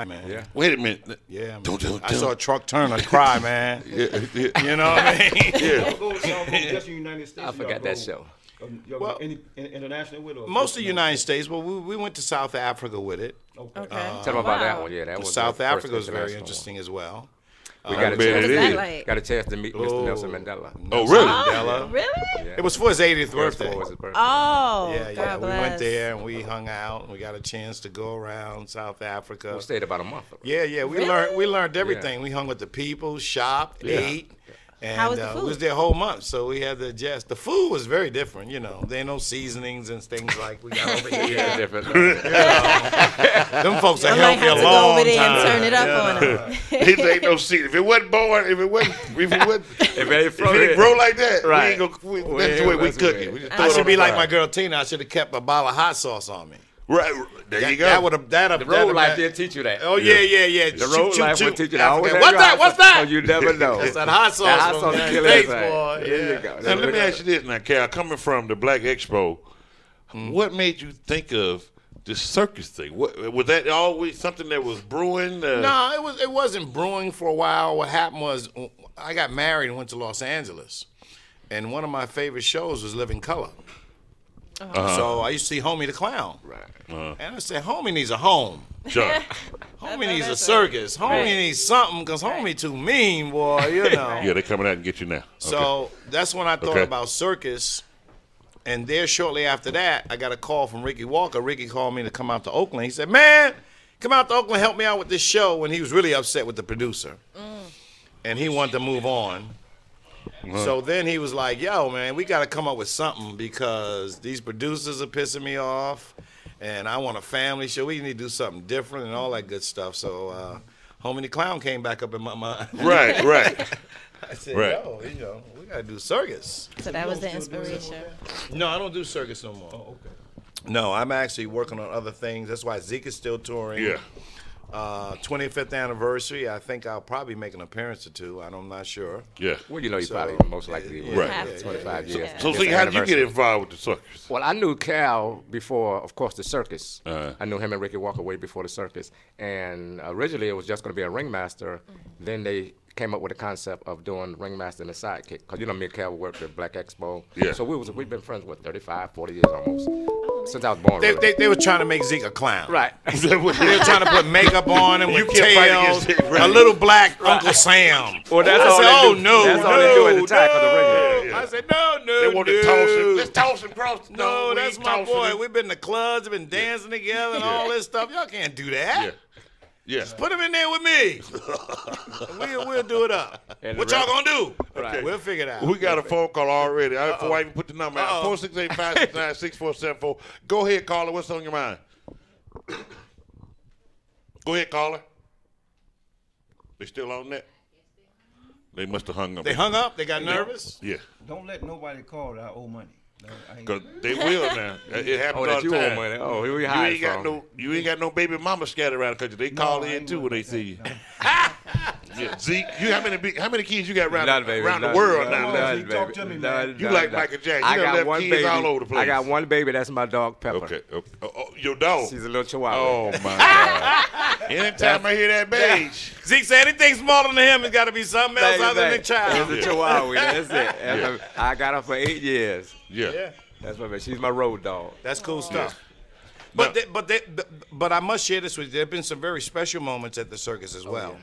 Man. Yeah. Wait a minute. Yeah, man. Don't. I saw a truck Turner cry, man. Yeah. You know what I mean? Yeah. Y'all go just in the United States. I forgot that show. Y'all Well, go any international with it? Most of the United States, but we went to South Africa with it. Okay. Tell them about that one. Yeah, that was South the first Africa was very international interesting as well. one. We got a bet chance. it is. Like? Got a chance to meet Mr. Nelson Mandela. Oh, really? Mandela. Really? Yeah. It was for his 80th It was birthday. for his birthday. Oh, Yeah, God we bless. went there and we hung out and we got a chance to go around South Africa. We stayed about a month. Yeah, we learned everything. We hung with the people, shopped, Yeah. ate. And How was the we was food? there a whole month, so we had to adjust. The food was very different, you know. There ain't no seasonings and things like we got over here. Yeah, different. Them folks are I might healthy have a to go long over there time. and turn it up on them. It ain't no seed. If it wasn't born, if it ain't grow like that, Right. we ain't gonna. That's the way we cook it. We just throw I it should on be the like fire. my girl Tina. I should have kept a bottle of hot sauce on me. Right. There you go. That would have. The road life did teach you that. Oh yeah. The road life will teach you that. Always have What's your that? hot What's sauce, that? so you never know. It's that hot sauce. That hot from sauce the will United kill States, everything. boy. There Yeah. you go. Now, let me ask you this now, Cal. Coming from the Black Expo, what made you think of this circus thing? Was that always something that was brewing? No, it wasn't brewing for a while. What happened was I got married and went to Los Angeles, and one of my favorite shows was Living Color. So I used to see Homie the Clown, Right. and I said, Homie needs a home. Sure. Homie needs a circus. Homie needs something because Homie too mean, boy. You know. Yeah, they're coming out and get you now. So that's when I thought Okay. about circus. And there shortly after that, I got a call from Ricky Walker. Ricky called me to come out to Oakland. He said, man, come out to Oakland, help me out with this show. And he was really upset with the producer. And he wanted to move on. So then he was like, yo, man, we got to come up with something because these producers are pissing me off. And I want a family show. We need to do something different and all that good stuff. So Homie the Clown came back up in my mind. Right. I said, Right. yo, we got to do circus. So that was the inspiration. No, I don't do circus no more. Oh, okay. No, I'm actually working on other things. That's why Zeke is still touring. Yeah. 25th anniversary. I think I'll probably make an appearance or two. I'm not sure. Yeah. Well, you know, you So, probably most likely will. Right. Have to. 25 years. So, Just see, how did you get anniversary. involved with the circus? Well, I knew Cal before, of course, the circus. Uh-huh. I knew him and Ricky Walker way before the circus. And originally, it was just going to be a ringmaster. Then they came up with the concept of doing ringmaster and a sidekick. Because, you know, me and Cal worked at Black Expo. Yeah. So we've been friends, what, 35, 40 years almost. Since I was born, really. They were trying to make Zeke a clown. Right. They were trying to put makeup on him with You can't fight tails, against it, right. a little black Uncle Sam. Well, that's I all said, they oh, do. no, That's no, all they do at the time for the no. ring. I said, no, They want to toss him. Let's toss him across. No, we that's ain't my tossing boy. him. We've been to clubs, we've been dancing together and all this stuff. Y'all can't do that. Yeah. Yeah. Put him in there with me. we'll do it up. And What the y'all rest- gonna do? Right. We'll figure it out. We got a phone call already. Before I even put the number out, Uh-oh. 468-569-6474. Go ahead, caller. What's on your mind? Go ahead, caller. They still on that? They must have hung up. They hung up. They got nervous. Yeah. Don't let nobody call that I owe money. No, I ain't. Cause they will now. It happens Oh, all that the you owe time. money. Oh, who you You hiding ain't got from? you ain't got no baby mama scattered around the country. They call I in ain't too when they worried see you. about that. Yeah, Zeke, how many kids you got around, None, baby. around the None, world none, now? none, Zeke, talk baby. to me, None, man. You none, like none. Michael Jackson. You I done got left one kids baby. all over the place. I got one baby. That's my dog Pepper. Okay. Your dog. She's a little chihuahua. Oh my God! Anytime I hear that beige, Zeke said anything smaller than him has got to be something else Baby, other than a baby. child. It's a chihuahua. That's it. I got her for 8 years. yeah. That's my baby. She's my road dog. That's cool stuff. But I must share this with you. There have been some very special moments at the circus as well.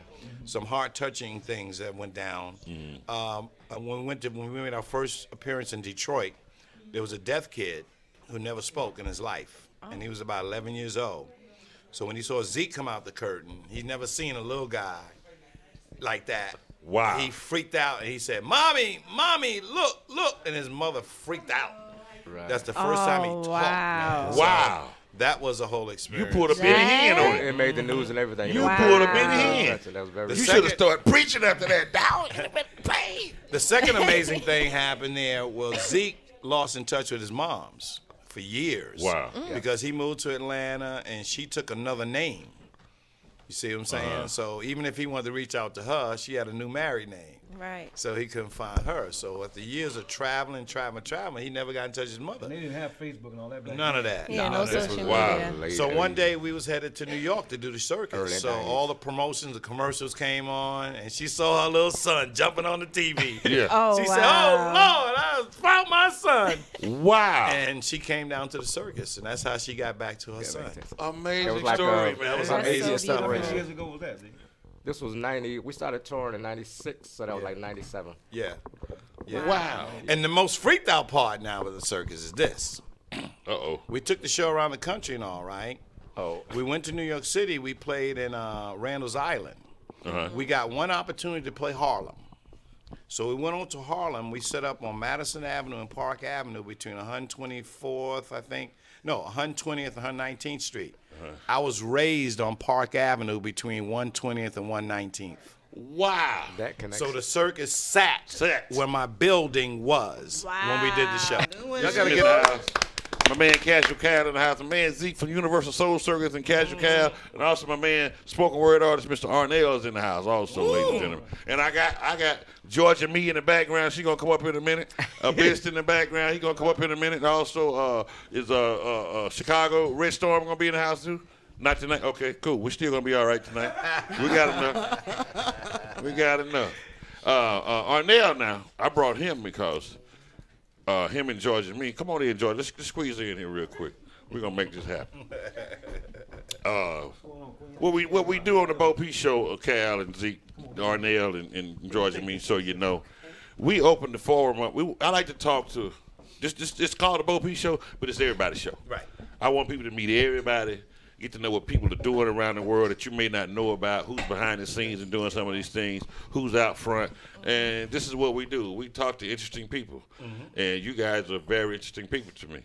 Some heart-touching things that went down. When we made our first appearance in Detroit, there was a deaf kid who never spoke in his life, and he was about 11 years old. So when he saw Zeke come out the curtain, he'd never seen a little guy like that. Wow. He freaked out and he said, "Mommy, mommy, look!" And his mother freaked out. Right. That's the first time he Oh, talked. wow. Man. Wow. That was a whole You experience. pulled a big hand on it. It made the news and everything. You Wow. pulled a big hand. That was very The You second- should have started preaching after that. Dog. The second amazing thing happened there was Zeke lost in touch with his moms for years. Wow. Because he moved to Atlanta and she took another name. You see what I'm saying? So even if he wanted to reach out to her, she had a new married name. Right. So he couldn't find her. So after years of traveling, he never got in touch with his mother. And they didn't have Facebook and all that. back None then. of that. Yeah, None no of that. social Wow. media. So one day we was headed to New York to do the circus. Early So 90s. all the promotions, the commercials came on, and she saw her little son jumping on the TV. Yeah. Oh, She wow. said, "Oh Lord, I found my son." Wow. And she came down to the circus, and that's how she got back to her son. Amazing It was like, story, that man. was That's amazing so stuff. How beautiful. many years ago was that? Z? This was 90. We started touring in 96, so that was like 97. Yeah. Yeah. Wow. And the most freaked out part now of the circus is this. Uh-oh. We took the show around the country and all, right? Oh. We went to New York City. We played in Randall's Island. Uh-huh. We got one opportunity to play Harlem. So we went on to Harlem. We set up on Madison Avenue and Park Avenue between 124th, I think. No, 120th and 119th Street. I was raised on Park Avenue between 120th and 119th. Wow. That connection. So the circus sat where my building was when we did the show. Wow. Y'all gotta In get the house. My man Casual Cal in the house. My man Zeke from Universal Soul Circus and Casual Cal. And also my man spoken word artist Mr. Arnell is in the house also, ladies and gentlemen. And I got Georgia Me in the background. She gonna come up in a minute. Bist in the background. He gonna come up in a minute. And also is Chicago Red Storm gonna be in the house too? Not tonight. Okay, cool. We're still gonna be all right tonight. We got enough. We got enough. Arnell now, I brought him because him and George and me. Come on in, George. Let's squeeze in here real quick. We're gonna make this happen. What we do on the Bo P Show, Cal and Zeke, Arnell and George and me, so you know, we open the forum up. I like to talk to. It's called the Bo P Show, but it's everybody's show. Right. I want people to meet everybody, get to know what people are doing around the world that you may not know about, who's behind the scenes and doing some of these things, who's out front. And this is what we do. We talk to interesting people. And you guys are very interesting people to me.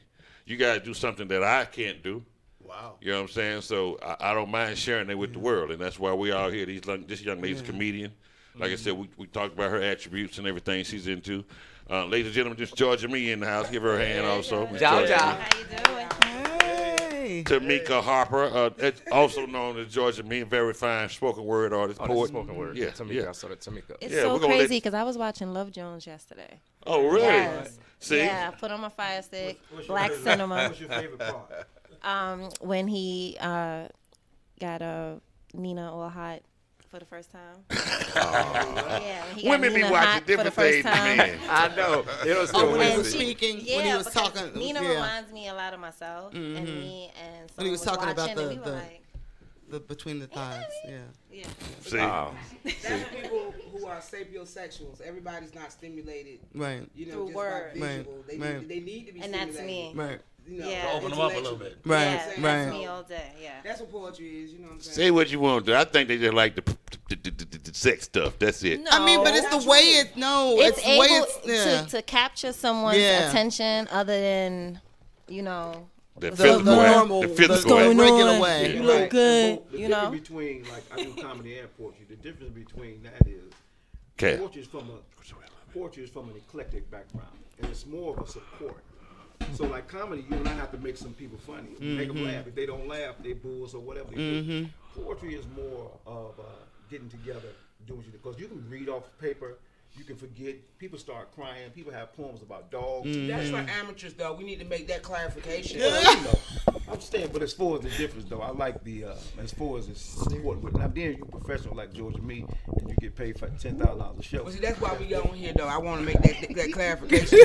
You guys do something that I can't do. Wow. You know what I'm saying? So I don't mind sharing it with the world. And that's why we all here. This young lady's a comedian. Like I said, we talked about her attributes and everything she's into. Ladies and gentlemen, just Georgia Me in the house. Give her a hand also. Miss Georgia Ciao. Me. How you doing? Tamika Harper, also known as Georgia Me, very fine spoken word artist, Oh, poet. this is spoken word. Yeah, Tamika. yeah. I saw that Tamika. It's Yeah, so we're gonna let- crazy because I was watching Love Jones yesterday. Oh, really? Yes. See? Yeah, put on my fire stick. What's your Black favorite- cinema. What's your favorite part? When he got Nina all hot for the first time. Yeah, when he got Women be Nina watching hot for the different first things than time. men. I know. It was Oh, so when he And was easy. speaking, yeah, when he was because talking, Nina yeah, reminds me a lot of myself, and me and When he was someone talking about watching, and the- we were like, the between the thighs, yeah. yeah. See? That's for people who are sapiosexuals. Everybody's not stimulated, Right, you know, Through just words. by visual. They, Right. They need to be And that's stimulated. me. right, You know, Yeah. Open them up a little bit. right, Yeah, that's right. me all day. Yeah. That's what poetry is, you know what I'm saying? Say what you want to. I think they just like the sex stuff. That's it. No, I mean, but it's the way it. No, it's the way able it's. Yeah. to capture someone's Yeah. attention other than, you know, The the physical way. normal, The physical the way. regular on? way. You Yeah, look right. good, The you difference know. between, like, I do comedy and poetry. The difference between that is Okay. poetry is from an eclectic background, and it's more of a support. So, like comedy, you and I have to make some people funny, make them laugh. If they don't laugh, they boo us or whatever they do. Poetry is more of getting together, doing shit. Because you can read off paper, you can forget. People start crying. People have poems about dogs. That's for amateurs, though. We need to make that clarification. Well, you know, I'm saying, but as far as the difference, though, I like the as far as the support with. Now, then you professional like George and me, and you get paid for $10,000 a show. Well, see, that's why we on here, though. I want to make that clarification.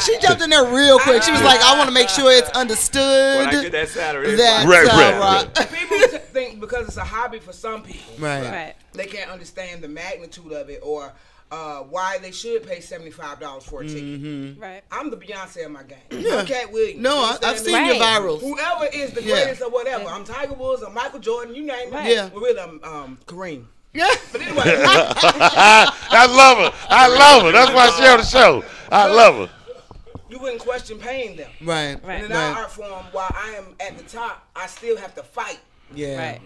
She jumped in there real quick. She was like, "I want to make sure it's understood When I get that salary, it's that like- Right. People think because it's a hobby for some people, right, Right. they can't understand the magnitude of it or why they should pay $75 for a ticket. Right. I'm the Beyonce of my game. I'm Cat Williams. No, You I've understand seen me? your Right. virals. Whoever is the Yeah. greatest or whatever. I'm Tiger Woods or Michael Jordan, you name it. Right. Yeah. Well, really, I'm Kareem. Yeah, But anyway, I love her. I love her. That's why she on the show. I love her. you wouldn't question paying them. right, Right. And in our right. art form, while I am at the top, I still have to fight. Yeah, Right.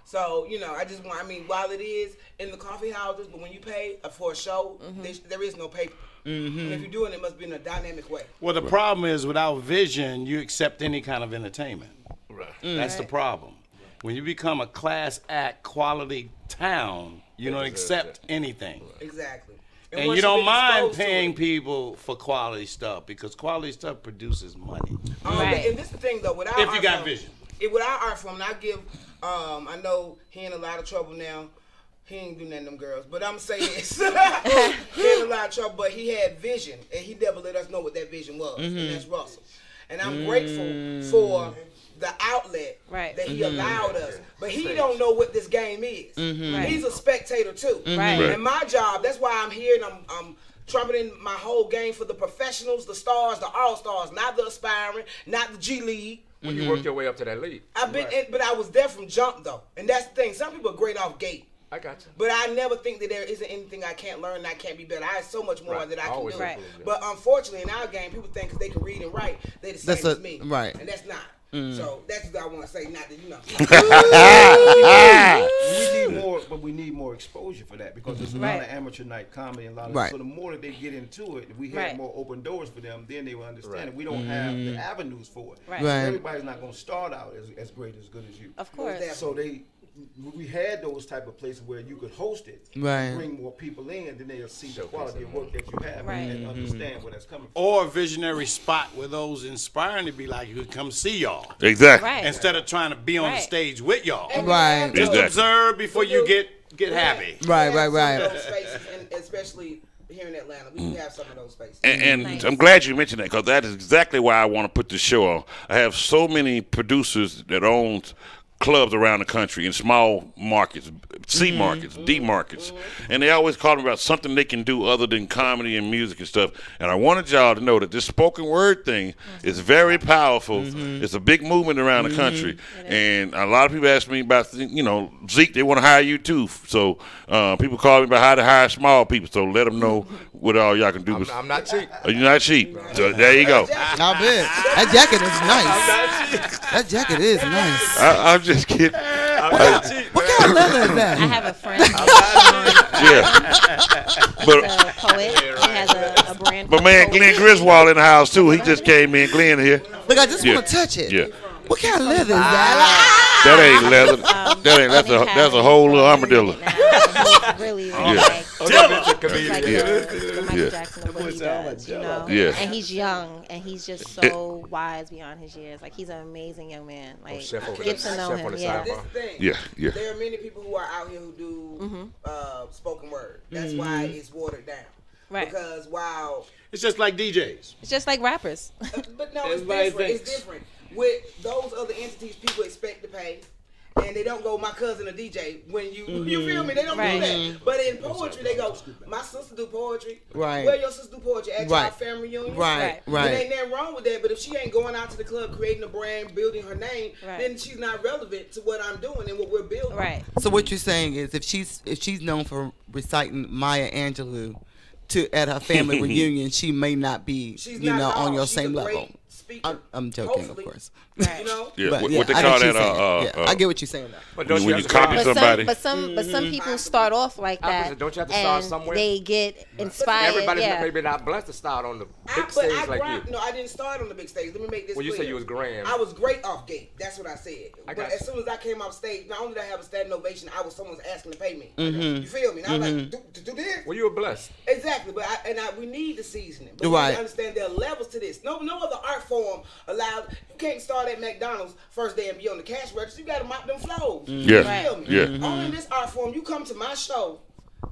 So, you know, I just want, I mean, while it is in the coffee houses, but when you pay for a show, there is no paper. And if you're doing it, it must be in a dynamic way. Well, the problem is without vision, you accept any kind of entertainment. Right. That's the problem. when you become a class act quality town, you don't accept anything. Exactly. And once you don't get mind exposed to paying it- people for quality stuff because quality stuff produces money. Right. And this is the thing though, without If you art got form- vision. Without art form, and I give, I know he in a lot of trouble now. He ain't do nothing to them girls, but I'm saying this. He in a lot of trouble, but he had vision, and he never let us know what that vision was, and that's Russell. And I'm grateful for the outlet Right. that he allowed us, but he don't know what this game is. Right. He's a spectator too, Right. and my job, that's why I'm here, and I'm trumpeting my whole game for the professionals, the stars, the all-stars, not the aspiring, not the G League. When you work your way up to that league. I've been, but I was there from jump though, and that's the thing. Some people are great off gate, I got you. but I never think that there isn't anything I can't learn and I can't be better. I have so much more Right. that I can Always do. improve, yeah. But unfortunately, in our game, people think because they can read and write, they the same as me. Right. And that's not. So that's what I want to say. Not that you know. We need more, but we need more exposure for that because there's a lot Right. of amateur night comedy and a lot of Right. so the more that they get into it, if we had Right. more open doors for them, then they will understand Right. it. We don't have the avenues for it. Right. Right. Everybody's not going to start out as great as good as you. Of course. So we had those type of places where you could host it, Right. bring more people in, then they'll see the quality of work that you have Right. and understand where that's coming from. Or a visionary spot where those inspiring to be like, you could come see y'all. Exactly. Right. Instead of trying to be on the Right. stage with y'all. Right. Just Exactly. observe before you get happy. Right, We have right, some of right. those spaces, and especially here in Atlanta, we do have some of those spaces. And Nice. I'm glad you mentioned that because that is exactly why I want to put this show on. I have so many producers that own clubs around the country in small markets, C markets, D markets, and they always call me about something they can do other than comedy and music and stuff. And I wanted y'all to know that this spoken word thing is very powerful. It's a big movement around the country, and a lot of people ask me about, Zeke, they want to hire you too. So people call me about how to hire small people. So let them know what all y'all can do. I'm not cheap. You're not cheap. So there you go. I bet. That jacket is nice. That jacket is nice. I'm just kidding. What kind of leather is I that? have a friend. Yeah. He's But a poet. He has a brand. my called man Poet. Glenn Griswold in the house too. He just came in. Glenn here. Look, I just Yeah. want to touch it. Yeah. What kind of leather is that? That ain't leather. That ain't. That's a whole little armadillo. He's really, really like, Oh, he's like Yeah. the Michael Yeah. Jackson of what he does, you know? Yeah. And he's young, and he's just so wise beyond his years. Like, he's an amazing young man. Like, Chef over get there. to know Chef him. on the Yeah. side. This is the thing. Yeah, yeah. There are many people who are out here who do spoken word. That's why it's watered down. Right. Because while, It's just like DJs. It's just like rappers. but no, it's Everybody different. It's thinks. different. With those other entities, people expect to pay. And they don't go, my cousin a DJ. When you feel me, they don't Right. do that. But in poetry, they go, my sister do poetry. Right. Where your sister do poetry at Right. your family reunion. Right, Right. right. There ain't nothing wrong with that, but if she ain't going out to the club, creating a brand, building her name, Right. then she's not relevant to what I'm doing and what we're building. Right. So what you're saying is, if she's known for reciting Maya Angelou at her family reunion, she may not be, She's you not know, at all. on your She's same a great level. speaker. I'm joking, Hopefully. of course. Right. You know? Yeah. But, What they I call get that? what you're saying. I get what you're saying. Though. But don't When you you have to copy start, somebody. But some people start off like that, Opposite, don't you have to start somewhere? and they get inspired. everybody's Yeah. maybe not blessed to start on the big But stage I like grind, you. no, I didn't start on the big stage. Let me make this Well, you clear. said you was grand. I was great off gate. That's what I said. I But got as you. soon as I came off stage, not only did I have a standing ovation, someone's asking to pay me. You feel me? And I was like, to do this? Well, you were blessed. Exactly, but we need the seasoning. But we Right. need to understand there are levels to this. No other art form allowed. You can't start at McDonald's first day and be on the cash register. You got to mop them flows. Yeah. You feel me? Yeah. Only in this art form, you come to my show.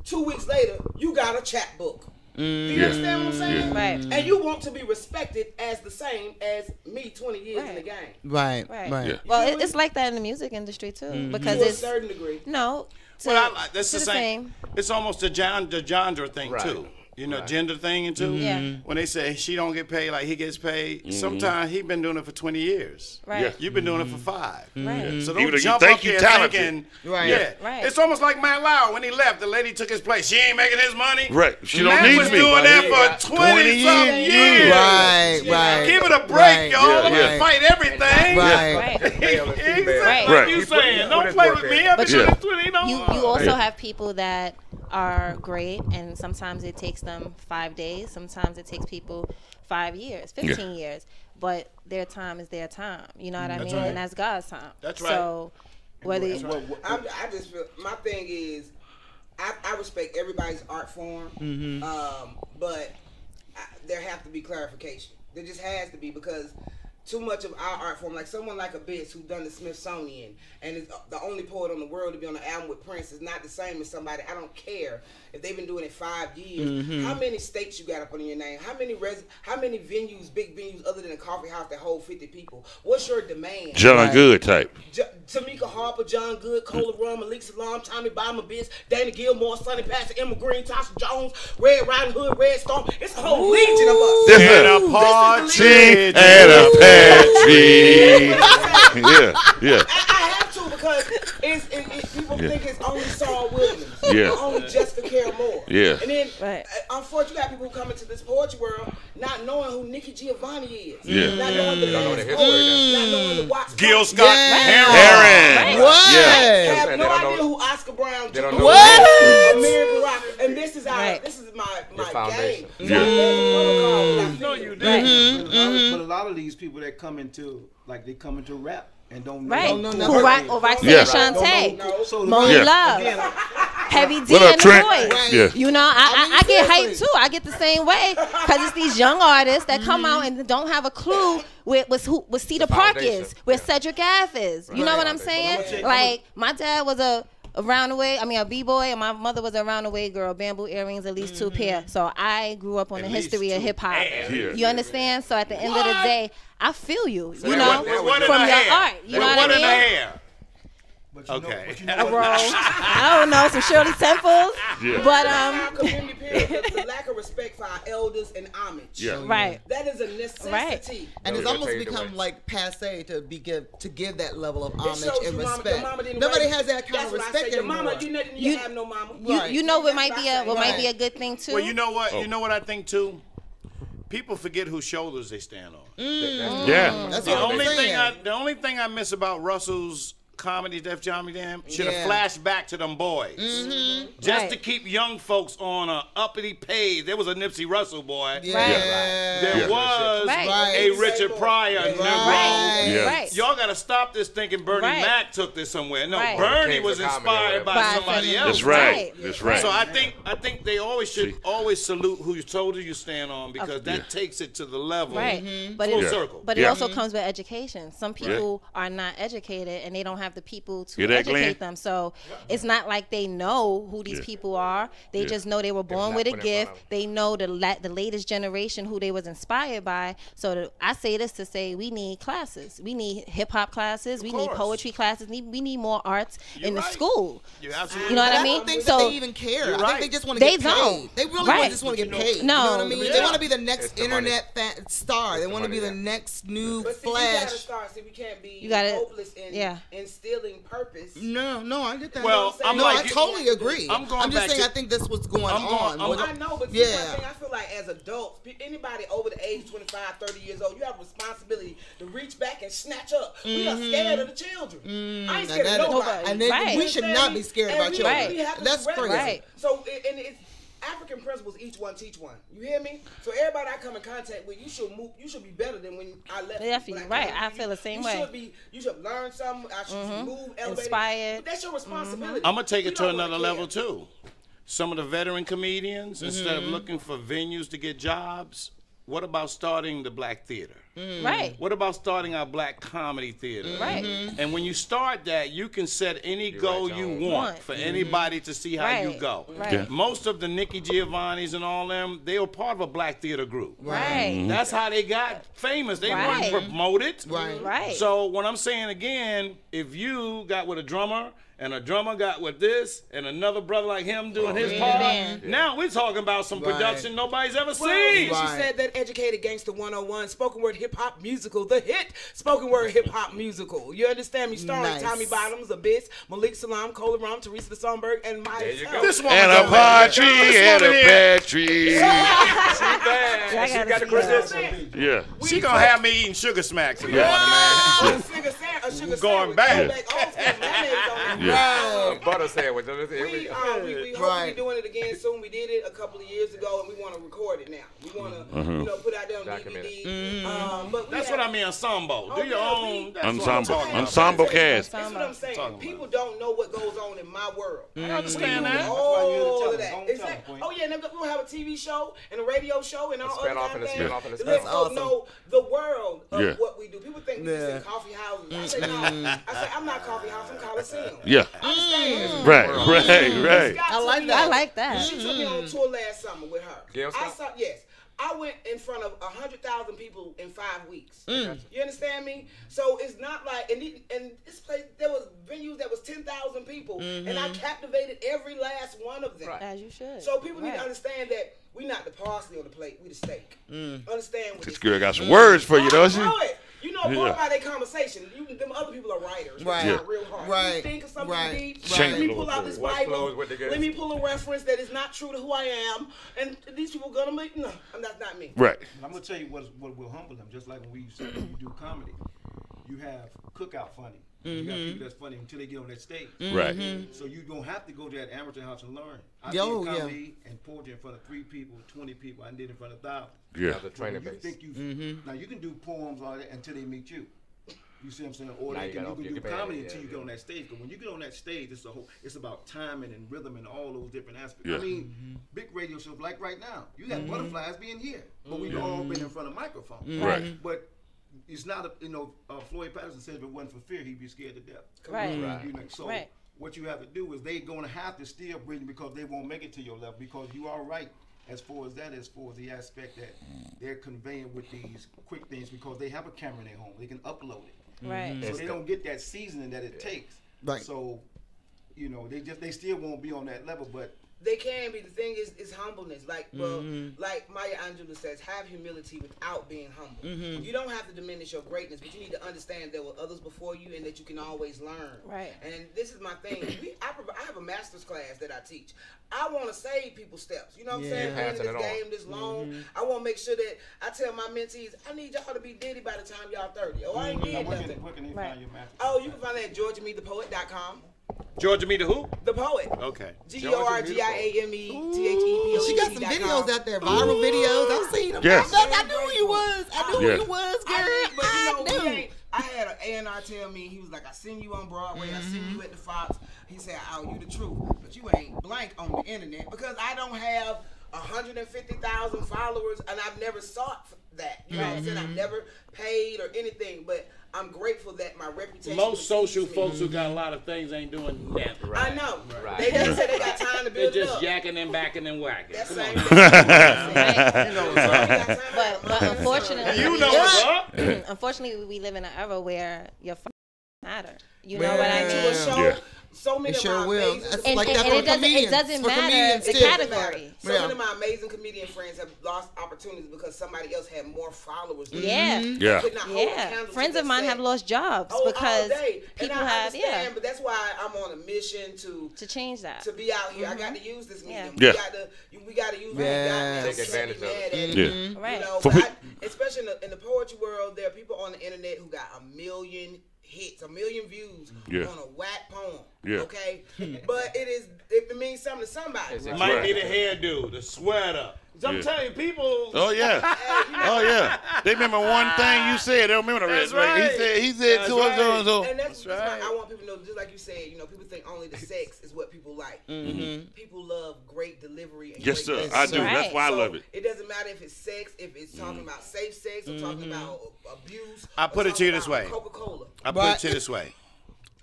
2 weeks later, you got a chapbook. Do you Yeah. understand what I'm saying? Right. And you want to be respected as the same as me 20 years in the game. Right, Right. right. Yeah. Well, it's like that in the music industry too, because To a it's certain degree. no. To, Well, that's to the same. It's almost the genre thing Right. too. You know, gender thing too. Yeah. When they say she don't get paid like he gets paid, sometimes he been doing it for 20 years. Right. Yeah. You've been doing it for 5. Right. So Even don't though you jump think up you there talented. thinking, Right. yeah. Right. It's almost like Matt Lauer when he left. The lady took his place. She ain't making his money. Right. She don't Matt need was me. doing that But for 20-something years. years. Right, right. Give it a break, Right. y'all. Yeah, I'm yeah. gonna fight everything. Right. Right. Exactly Right. what Right. you He saying. put Don't his play work with in. me. I've been Yeah. doing 20, you know. You also Yeah. have people that are great, and sometimes it takes them 5 days. Sometimes it takes people 5 years, 15 years. But their time is their time. You know what I mean? right. And that's God's time. That's right. So Whether I just feel my thing is I respect everybody's art form, but there have to be clarification. There just has to be, because too much of our art form, like someone like Abyss who done the Smithsonian and is the only poet on the world to be on an album with Prince, is not the same as somebody. I don't care if they've been doing it 5 years. How many states you got up under your name? How many venues, big venues, other than a coffee house that hold 50 people? What's your demand? John Good type. Tamika Harper, John Good, Cola Rum, Malik Salam, Tommy Bama, Bitch, Danny Gilmore, Sonny Pastor, Emma Green, Tasha Jones, Red Riding Hood, Red Storm. It's a whole legion of us. And a partridge and a pantry. Yeah. I have to, because people think it's only Saul Williams. Yeah. Or only Jessica Care Moore. Yeah. And then, unfortunately, you got people who come into this poetry world not knowing who Nikki Giovanni is. Yeah. Not knowing the last poet. Not knowing the Watts. Gil Scott Heron. What? Yeah. Have no idea who Oscar Brown They don't Jr. know What? Amir Baraka. And this is my foundation. game. So there's a protocol. No, you But didn't. a lot of these people that come into, like, they come into rap and don't right, know. who rock or Roxanne Yeah. Shante, So Monie Yeah. Love, again, Heavy D What up, and the Trent? Boys. Yeah. You know, I get hyped too. I get the same way, because it's these young artists that come out and don't have a clue with Cedar Park foundation. is, where Cedric F is. You know what I'm saying? Like, my dad was a roundaway, a b-boy, and my mother was a roundaway girl, bamboo earrings, at least 2 pair. So I grew up on the history of hip hop. Yeah. You understand? So at the end of the day, I feel you. So You that know, was- What in from her your hair? art. You know what I What in mean? her hair? but you know, Okay. but you A know roll. what? I don't know, some Shirley Temples. Yeah. But Our community period, the lack of respect for our elders and homage. Yeah. right. That is a necessity. And it's they'll almost pave the become way. like passe to give that level of It homage shows and your mama, respect. your mama didn't Nobody raise has you. that kind That's of what I respect say. Your anymore. mama, you have no mama. Right. You know what That's might what be I a say. what might Right. be a good thing too. Well, you know what? You know what I think too? People forget whose shoulders they stand on. Yeah. That's The what only I'm saying. thing I miss about Russell's comedy, Def Jam should have Yeah. flashed back to them boys, just Right. to keep young folks on a uppity page. There was a Nipsey Russell boy. Yeah. There Yeah. was Right. a Richard Pryor Negro. Right. Yeah. Right. Y'all got to stop this thinking Bernie Right. Mac took this somewhere. No, Right. Bernie Kings was of comedy or inspired by whatever. somebody By else. That's right. Right. That's right. So I think they always should always salute whose shoulder you stand on, because that takes it to the level Right. But full it, circle. but it Yeah. also comes with education. Some people are not educated and they don't have the people to Hear that, educate Glenn? them. So it's not like they know who these Yeah. people are. They Yeah. just know they were born not with a put in front gift. of them. They know the latest generation who they was inspired by. So I say this to say we need classes. We need hip hop classes. We need course. poetry classes. We need more arts in the right. school. You're absolutely You know what But I I mean? don't think So that they even care. You're I right. think they just want to They get paid. don't. They really Right. just want to get paid. No. You know what I mean? Yeah. They want to be the next It's the money. internet star. They want to be money, the yeah. next new But see, you gotta flash. start. See, we can't be You gotta- hopeless in yeah. instilling purpose. No, I get that. Well, I'm no, like I you- totally agree. I'm going just back saying, to- I think that's what's going I'm going- on. I'm With- I know, but Yeah. see, one thing I feel like as adults, anybody over the age 25, 30 years old, you have a responsibility to reach back and snatch up. We are scared of the children. I ain't scared of And that- nobody. and then Right. we should not be scared about we children. have to That's correct crazy. it. Right. So, and it's African principles, each one teach one. You hear me? So everybody I come in contact with, you should be better than when I left. Definitely, When I right. came. I feel the same you way. You should learn something. I should move, elevate. Inspired. But that's your responsibility. I'm gonna take We it to don't wanna another care. level too. Some of the veteran comedians, instead of looking for venues to get jobs, what about starting the Black Theater? Right. What about starting our Black Comedy Theater? Right. And when you start that, you can set any goal right you your own. want Want. for anybody to see how you Right. go. Right. Yeah. Most of the Nikki Giovanni's and all them, they were part of a Black theater group. Right. That's how they got famous. They Right. weren't promoted. Right. Right. So what I'm saying again, if you got with a drummer and a drummer got with this and another brother like him doing his part, band. now we're talking about some Right. production nobody's ever Well, seen. she Right. said that Educated Gangster 101, spoken word hip hop musical, the hit spoken word hip hop musical. You understand me? Starring Nice. Tommy Bottoms, Abyss, Malik Salam, Cola Rum, Teresa the Songbird, and myself. This woman And a don't- partridge this and a woman here, pantry. I She gotta got the see Christmas. that. Yeah. She gonna have me eating sugar smacks in the Yeah. morning, man. A sugar Going sandwich. back. Go back old school. Mayonnaise on it. Yeah. butter sandwich. We hope we be doing it again soon. We did it a couple of years ago, and we want to record it now. We want to, put it out there on DVD. But That's what I mean, ensemble. Do your own ensemble cast. That's what I'm saying. People don't know what goes on in my world. I understand that. All of that. Exactly. Oh yeah, and we're gonna have a TV show and a radio show and all other kind of things. Let folks know the world of what we do. People think we just in coffee houses. I say no. I say I'm not coffee house. I'm Coliseum. Yeah. Right. I like that. She took me on tour last summer with her. I went in front of 100,000 people in 5 weeks. You understand me? So it's not like, and this place, there was venues that was 10,000 people, and I captivated every last one of them. Right. As you should. So people need to understand that we not the parsley on the plate, we the steak. Understand what this girl got some words for you, don't she? You know, going by their conversation, them other people are writers. Right. It's not real hard. Right. You think of something deep, Right. let me pull out this Bible. Let me pull a reference that is not true to who I am. And these people are going to make, no, that's not me. Right. I'm going to tell you what will humble them. Just like when we do comedy, you have cookout funny. You got people that's funny until they get on that stage. Right. So you don't have to go to that amateur house and learn. I did comedy and poetry in front of 3 people, 20 people. I did in front of 1,000. Yeah. The training base. Now you can do poems all that until they meet you. You see what I'm saying? Or you can do comedy until you get on that stage. But when you get on that stage, it's about timing and rhythm and all those different aspects. Yeah. I mean, big radio shows like right now, you got butterflies being here, but we've all been in front of microphones. Right. But it's not Floyd Patterson said if it wasn't for fear, he'd be scared to death. Right. So what you have to do is they're going to have to still bring because they won't make it to your level because you are right. As far as the aspect that they're conveying with these quick things because they have a camera in their home. They can upload it. Right. So they don't get that seasoning that it takes. Right. So, they still won't be on that level, but they can be. The thing is humbleness. Like like Maya Angelou says, have humility without being humble. You don't have to diminish your greatness, but you need to understand there were others before you and that you can always learn. Right. And this is my thing. I have a master's class that I teach. I want to save people steps. You know what I'm saying? Playing this game this long. I want to make sure that I tell my mentees, I need y'all to be Diddy by the time y'all 30. Oh, I ain't did nothing. Where can they find your master? Oh, you can find that at GeorgiaMeThePoet.com. Georgia Me the who? The Poet. Okay. GeorgiaMeThePoet. She got some videos out there, viral videos. I've seen them. Yes. I knew who you was. I knew who you was, girl. I had an A&R tell me, he was like, I seen you on Broadway, I seen you at the Fox. He said, oh, you the truth, but you ain't blank on the internet because I don't have 150,000 followers and I've never sought that. You know what I'm saying? I've never paid or anything, but I'm grateful that my reputation. Most social folks who got a lot of things ain't doing that. I know. Right. They just say they got time to build They're it up. just yakking and backing and whacking. That's same. But unfortunately, unfortunately, we live in an era where your matter. You know what I mean? So many of my amazing it doesn't matter the category. So many of my amazing comedian friends have lost opportunities because somebody else had more followers than me. Could not hold a candle to friends of mine have lost jobs because people have but that's why I'm on a mission to change that. To be out here. I got to use this medium. Yeah. We got to use what we got. Take advantage of it. Right. You know, but especially in the poetry world, there are people on the internet who got 1 million hits, 1 million views on a whack poem. Okay? But it means something to somebody. It might be the hairdo, the sweater. I'm telling you, people. Oh yeah, They remember one thing you said. They don't remember the rest. Right. He said to us so. And that's right. I want people to know, just like you said, people think only the sex is what people like. People love great delivery. And Yes, great sir. I do. That's why I love it. It doesn't matter if it's sex, if it's talking about safe sex, or talking about abuse. I put it to you this way. Coca-Cola. I put it to you this way.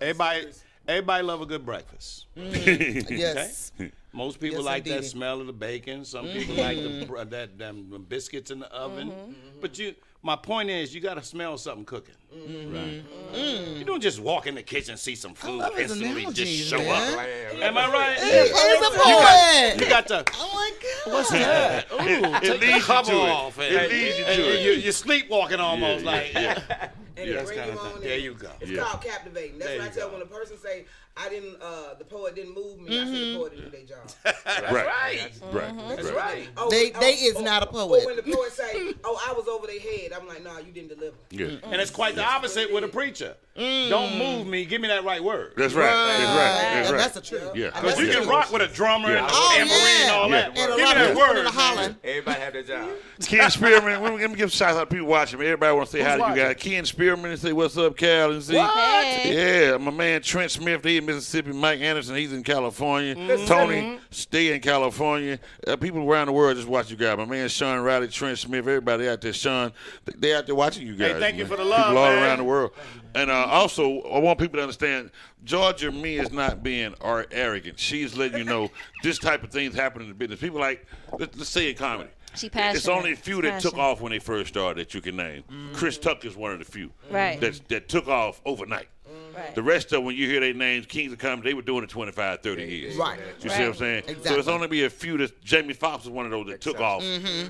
Everybody love a good breakfast. Yes. Okay? Most people like that smell of the bacon. Some people like them biscuits in the oven. But my point is, you got to smell something cooking. Right. You don't just walk in the kitchen and see some food instantly just show up. Am I right? It's you got to. Oh my God. What's that? Ooh, take the cover off. It leads you to it. You're sleepwalking almost like. And that's kind of thing. There you go. It's called captivating. That's what I tell when a person say, the poet didn't move me. I said the poet didn't do their job. That's right. Oh, they is not a poet. Or when the poet say, I was over their head, I'm like, nah, you didn't deliver. And it's quite the opposite with a preacher. Don't move me. Give me that right word. That's right. That's right. That's the truth. Yeah. Because you can rock with a drummer and Oh, tambourine and all yeah. that. And a Give me lot that of word. people hollering. Everybody have their job. Ken Spearman, let me give shout out to people watching. Everybody want to say hi to you guys. Ken Spearman and say what's up, Cal and Z. Hey. Yeah, my man Trent Smith, he in Mississippi. Mike Anderson, he's in California. Tony, stay in California. People around the world just watch you guys. My man Sean Riley, Trent Smith, everybody out there. Sean, they out there watching you guys. Hey, thank you man. for the love, People all man. around the world. And also, I want people to understand, Georgia Me is not being arrogant. She's letting you know this type of things happen in the business. People like, let's say in comedy. She passionate. It's only a few that took Passionate. off when they first started that you can name. Chris Tucker is one of the few Right. that took off overnight. Right. The rest of them, when you hear their names, Kings of Comedy, they were doing it 25, 30 years. Right. You see what I'm saying? Exactly. So it's only be a few that Jamie Foxx was one of those that took off.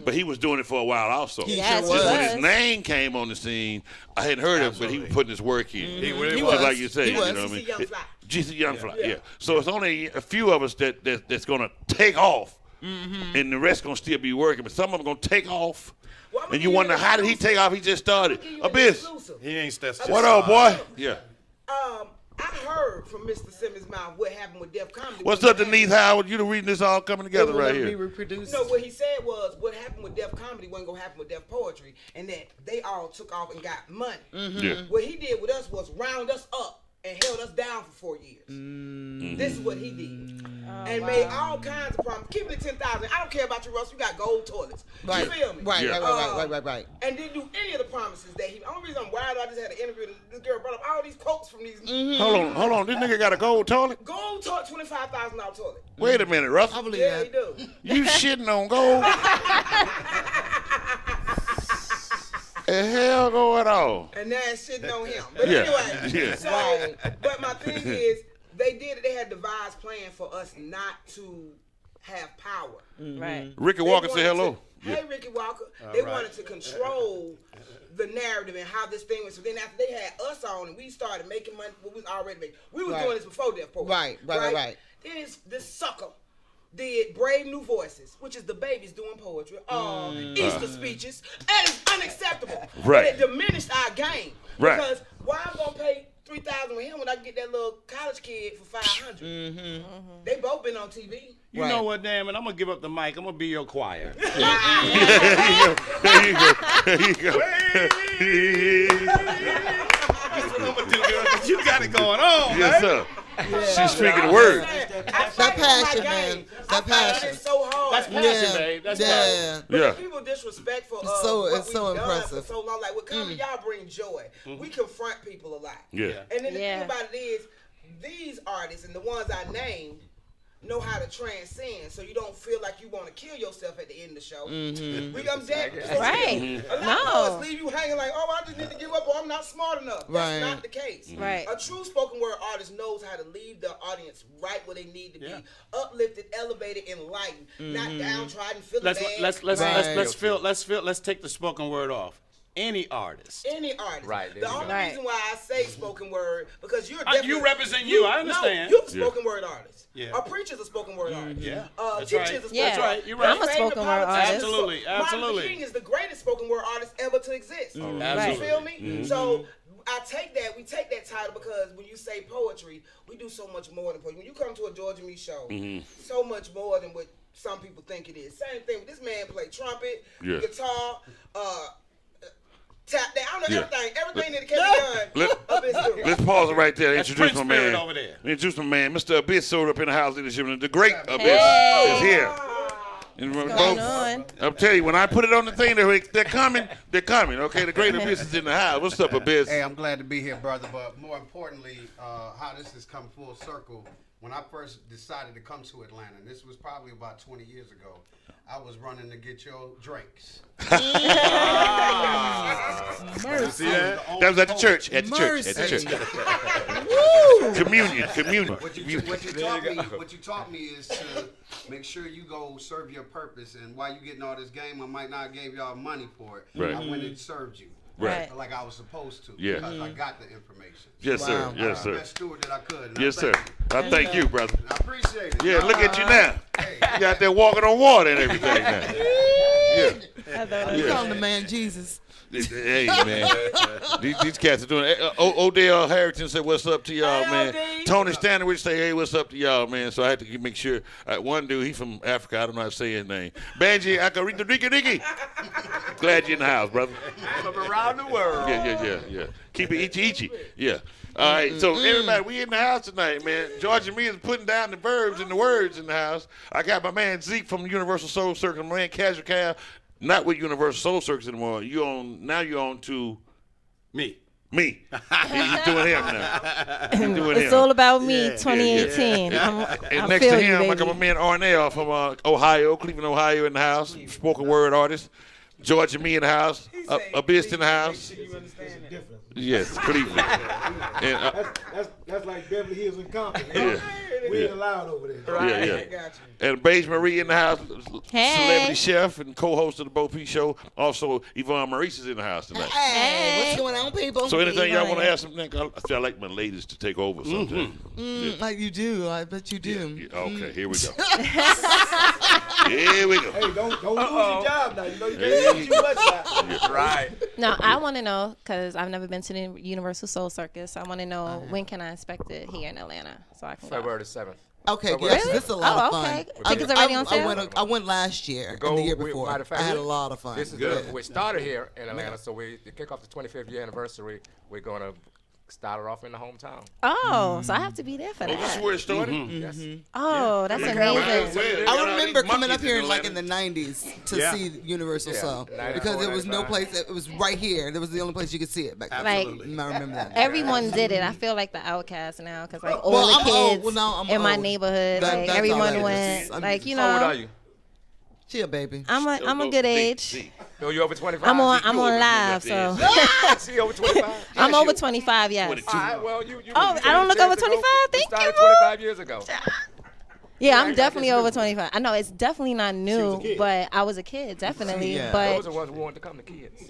But he was doing it for a while also. Yes, sure he was. When his was. name came on the scene, I hadn't heard of him, but he was putting his work in. He really He was. was. Like you say, He you was. know what I mean? GC Young Fly. GC Young Fly, yeah. So it's only a few of us that's going to take off, and the rest going to still be working. But some of them going to take off, Well, I'm and you gonna wonder, give you how an did he exclusive. take off? He just started. I'm gonna give you an Abyss, exclusive. He ain't that's what up, boy? Yeah. I heard from Mr. Simmons' mouth what happened with Def Comedy. What's up, Denise Howard? You the reading this all coming together right Be here. reproduced. No, what he said was what happened with Def Comedy wasn't gonna happen with Def Poetry, and that they all took off and got money. Yeah. What he did with us was round us up and held us down for 4 years. This is what he did, and made all kinds of problems. Keep it at 10,000. I don't care about you, Russ. You got gold toilets. Right. You feel me? Right, Yeah. right. And didn't do any of the promises that he. The only reason I'm wild, I just had an interview. And this girl brought up all these quotes from these Hold on. This nigga got a gold toilet? gold toilet, $25,000 toilet. Wait a minute, Russ. I believe Yeah, he that. do. You shitting on gold? The hell going on? And now it's sitting on him. But Yeah. anyway, Yeah. so, but my thing is, they did it. They had devised plan for us not to have power. Right. Ricky They Walker say wanted hello. to- Hey, Ricky Walker. They wanted to control the narrative and how this thing was. So then after they had us on and we started making money, well, we was already making. We was Right. doing this before Def Poetry. Right. Then this sucker did Brave New Voices, which is the babies doing poetry, Easter speeches. That is unacceptable. Right. And it diminished our game. Right. Because why I'm gonna pay $3,000 with him when I can get that little college kid for $500? They both been on TV. You know what, damn it? I'm gonna give up the mic. I'm gonna be your choir. There you go. There you go. That's what I'm gonna do, girl. 'Cause you got it going on, Yes, man. sir. She's speaking the word. That passion, man. That passion. It's so hard. That's passion, babe. That's passion. But Yeah. people disrespectful It's of so- what it's so we've done impressive. for so long. Like with comedy, y'all bring joy. We confront people a lot. Yeah. And then the Yeah. thing about it is, these artists and the ones I named know how to transcend, so you don't feel like you want to kill yourself at the end of the show. I'm dead. Right. A lot No. of us leave you hanging like, oh, I just need to give up, or I'm not smart enough. Right. That's not the case. Right. A true spoken word artist knows how to leave the audience right where they need to be, uplifted, elevated, enlightened, not downtrodden, feeling Let's bad. let's take the spoken word off. Any artist. Any artist. Right, there The you only go. Right. reason why I say spoken word because you're definitely You represent you. I understand. No, you're a spoken word artist. Yeah. A preacher's a spoken word artist. Yeah. Teacher's right. a spoken Yeah. word right. You're right. I'm a spoken word artist. Absolutely. Martin Luther King is the greatest spoken word artist ever to exist. You Absolutely. feel me? So we take that title because when you say poetry, we do so much more than poetry. When you come to a Georgia Me show, so much more than what some people think it is. Same thing. This man played trumpet, guitar, tap. I don't know everything that can be done. Let's pause it right there. That's Introduce Prince my Spirit man. over there. Introduce my man, Mr. Abyss, sold up in the house leadership. The great Abyss is here. And going on? I'm telling you, when I put it on the thing, they're coming. They're coming. Okay, the great Abyss is in the house. What's up, Abyss? Hey, I'm glad to be here, brother. But more importantly, how this has come full circle. When I first decided to come to Atlanta, and this was probably about 20 years ago, I was running to get your drinks. Mercy. That was at the church. At the church. At the Mercy. church. Communion. What you taught me is to make sure you go serve your purpose. And while you getting all this game, I might not give y'all money for it. Right. I went and served you. Right. Like I was supposed to. Yeah. Because I got the information. Yes, sir. Wow. Yes, I was the sir. best steward that I could. and Yes, I sir. thank you. I thank you, brother. I appreciate it. Yeah, look at you now. You out there walking on water and everything now. Yeah. You call him the man Jesus. Hey, man. These cats are doing it. Odell Harrington said, what's up to y'all, man? Tony Stanley say, hey, what's up to y'all, man? So I had to make sure. One dude, he from Africa. I don't know how to say his name. Banji Akarita Riki. Glad you're in the house, brother. From around the world. Yeah. Keep it itchy. Yeah. All right, so everybody, we in the house tonight, man. George and me is putting down the verbs and the words in the house. I got my man Zeke from Universal Soul Circus, my man Casual Cal, not with Universal Soul Circus anymore. You're on to Me. He's doing him now. It's all about me, 2018. And next to him, I got my man Arnell from Ohio, Cleveland, Ohio, in the house. Spoken word artist. George and me in the house. Abyss in the house. Yes, Cleveland. And, that's like Beverly Hills and Compton. We ain't allowed over there. Yeah. And Beige Marie in the house, celebrity chef and co-host of the Bo P Show. Also, Yvonne Maurice is in the house tonight. Hey, what's going on, people? So anything y'all want to ask something? I feel like my ladies to take over something. Like you do. I bet you do. Okay, here we go. Here we go. Hey, don't lose your job now. You know you can't do too much now. Right. No, I want to know because I've never been to the Universal Soul Circus. I want to know when can I expect it here in Atlanta so I can go. February the 7th. Okay, Really? yes, this is a lot of fun. Okay. Tickets already on sale? I went last year and the year before. Matter of fact, I had a lot of fun. This is good. We started here in Atlanta, so to kick off the 25th year anniversary, we're going to start it off in the hometown. Oh, so I have to be there for that. This is where it started? Yes. Oh, that's amazing. I remember coming up here like in the 90s to see Universal Soul 94, because there was no 95. place. It was right here. There was the only place you could see it back then. Like, I remember that. everyone did it. I feel like the outcast now because like all Well, the I'm old. kids Well, now I'm in my old. neighborhood, That- like that's all everyone that went. is. Like you How old know, are you? She a baby. I'm a good age. No, you over 25? I'm on live, so See, over 25? I'm over 25. Yes. 22. All right, well, you Oh, I don't look over 25? Thank started you. 25 years ago. Yeah, I'm definitely over 25. I know it's definitely not new, but I was a kid, definitely. Yeah. Those are But ones who wanted to come to kids.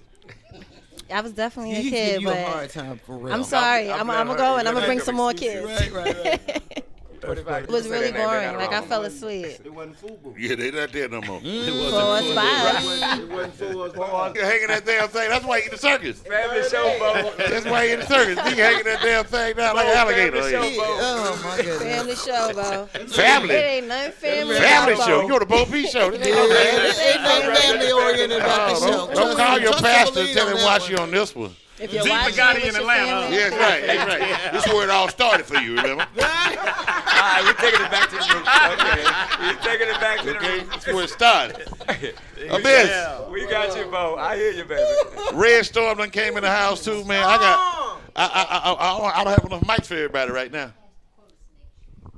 I was definitely a He's kid. giving you a But hard time for real. I'm sorry. I'm gonna go and I'm gonna bring some more kids. Right. 25 It was years really ago, they got boring. it Like I wrong. fell asleep. It wasn't food. Yeah, they not there no more. For us five. It wasn't for us. You're hanging that damn thing. That's why you in the circus. Family show, Bo. That's why you in the circus. You hanging that damn thing down like an alligator. Family show, Yeah. Bo. Oh my goodness. Family show, bro. Family. It ain't nothing family. Family about show. Bo. You're the Bo P Show. This ain't Yeah, no family. ain't no family oriented about the show. Don't call your Trust pastor the and lead tell on him that watch one. you on this one. If you're Zeke watching got it it in with your Atlanta. family, Yeah, that's right. This is where it all started for you, remember? All right, we're taking it back to the roots. Okay. We're taking it back to the Okay, roots. that's where it started. Abyss. We got you, Bo. I hear you, baby. Red Storm done came in the house too, man. I don't have enough mics for everybody right now.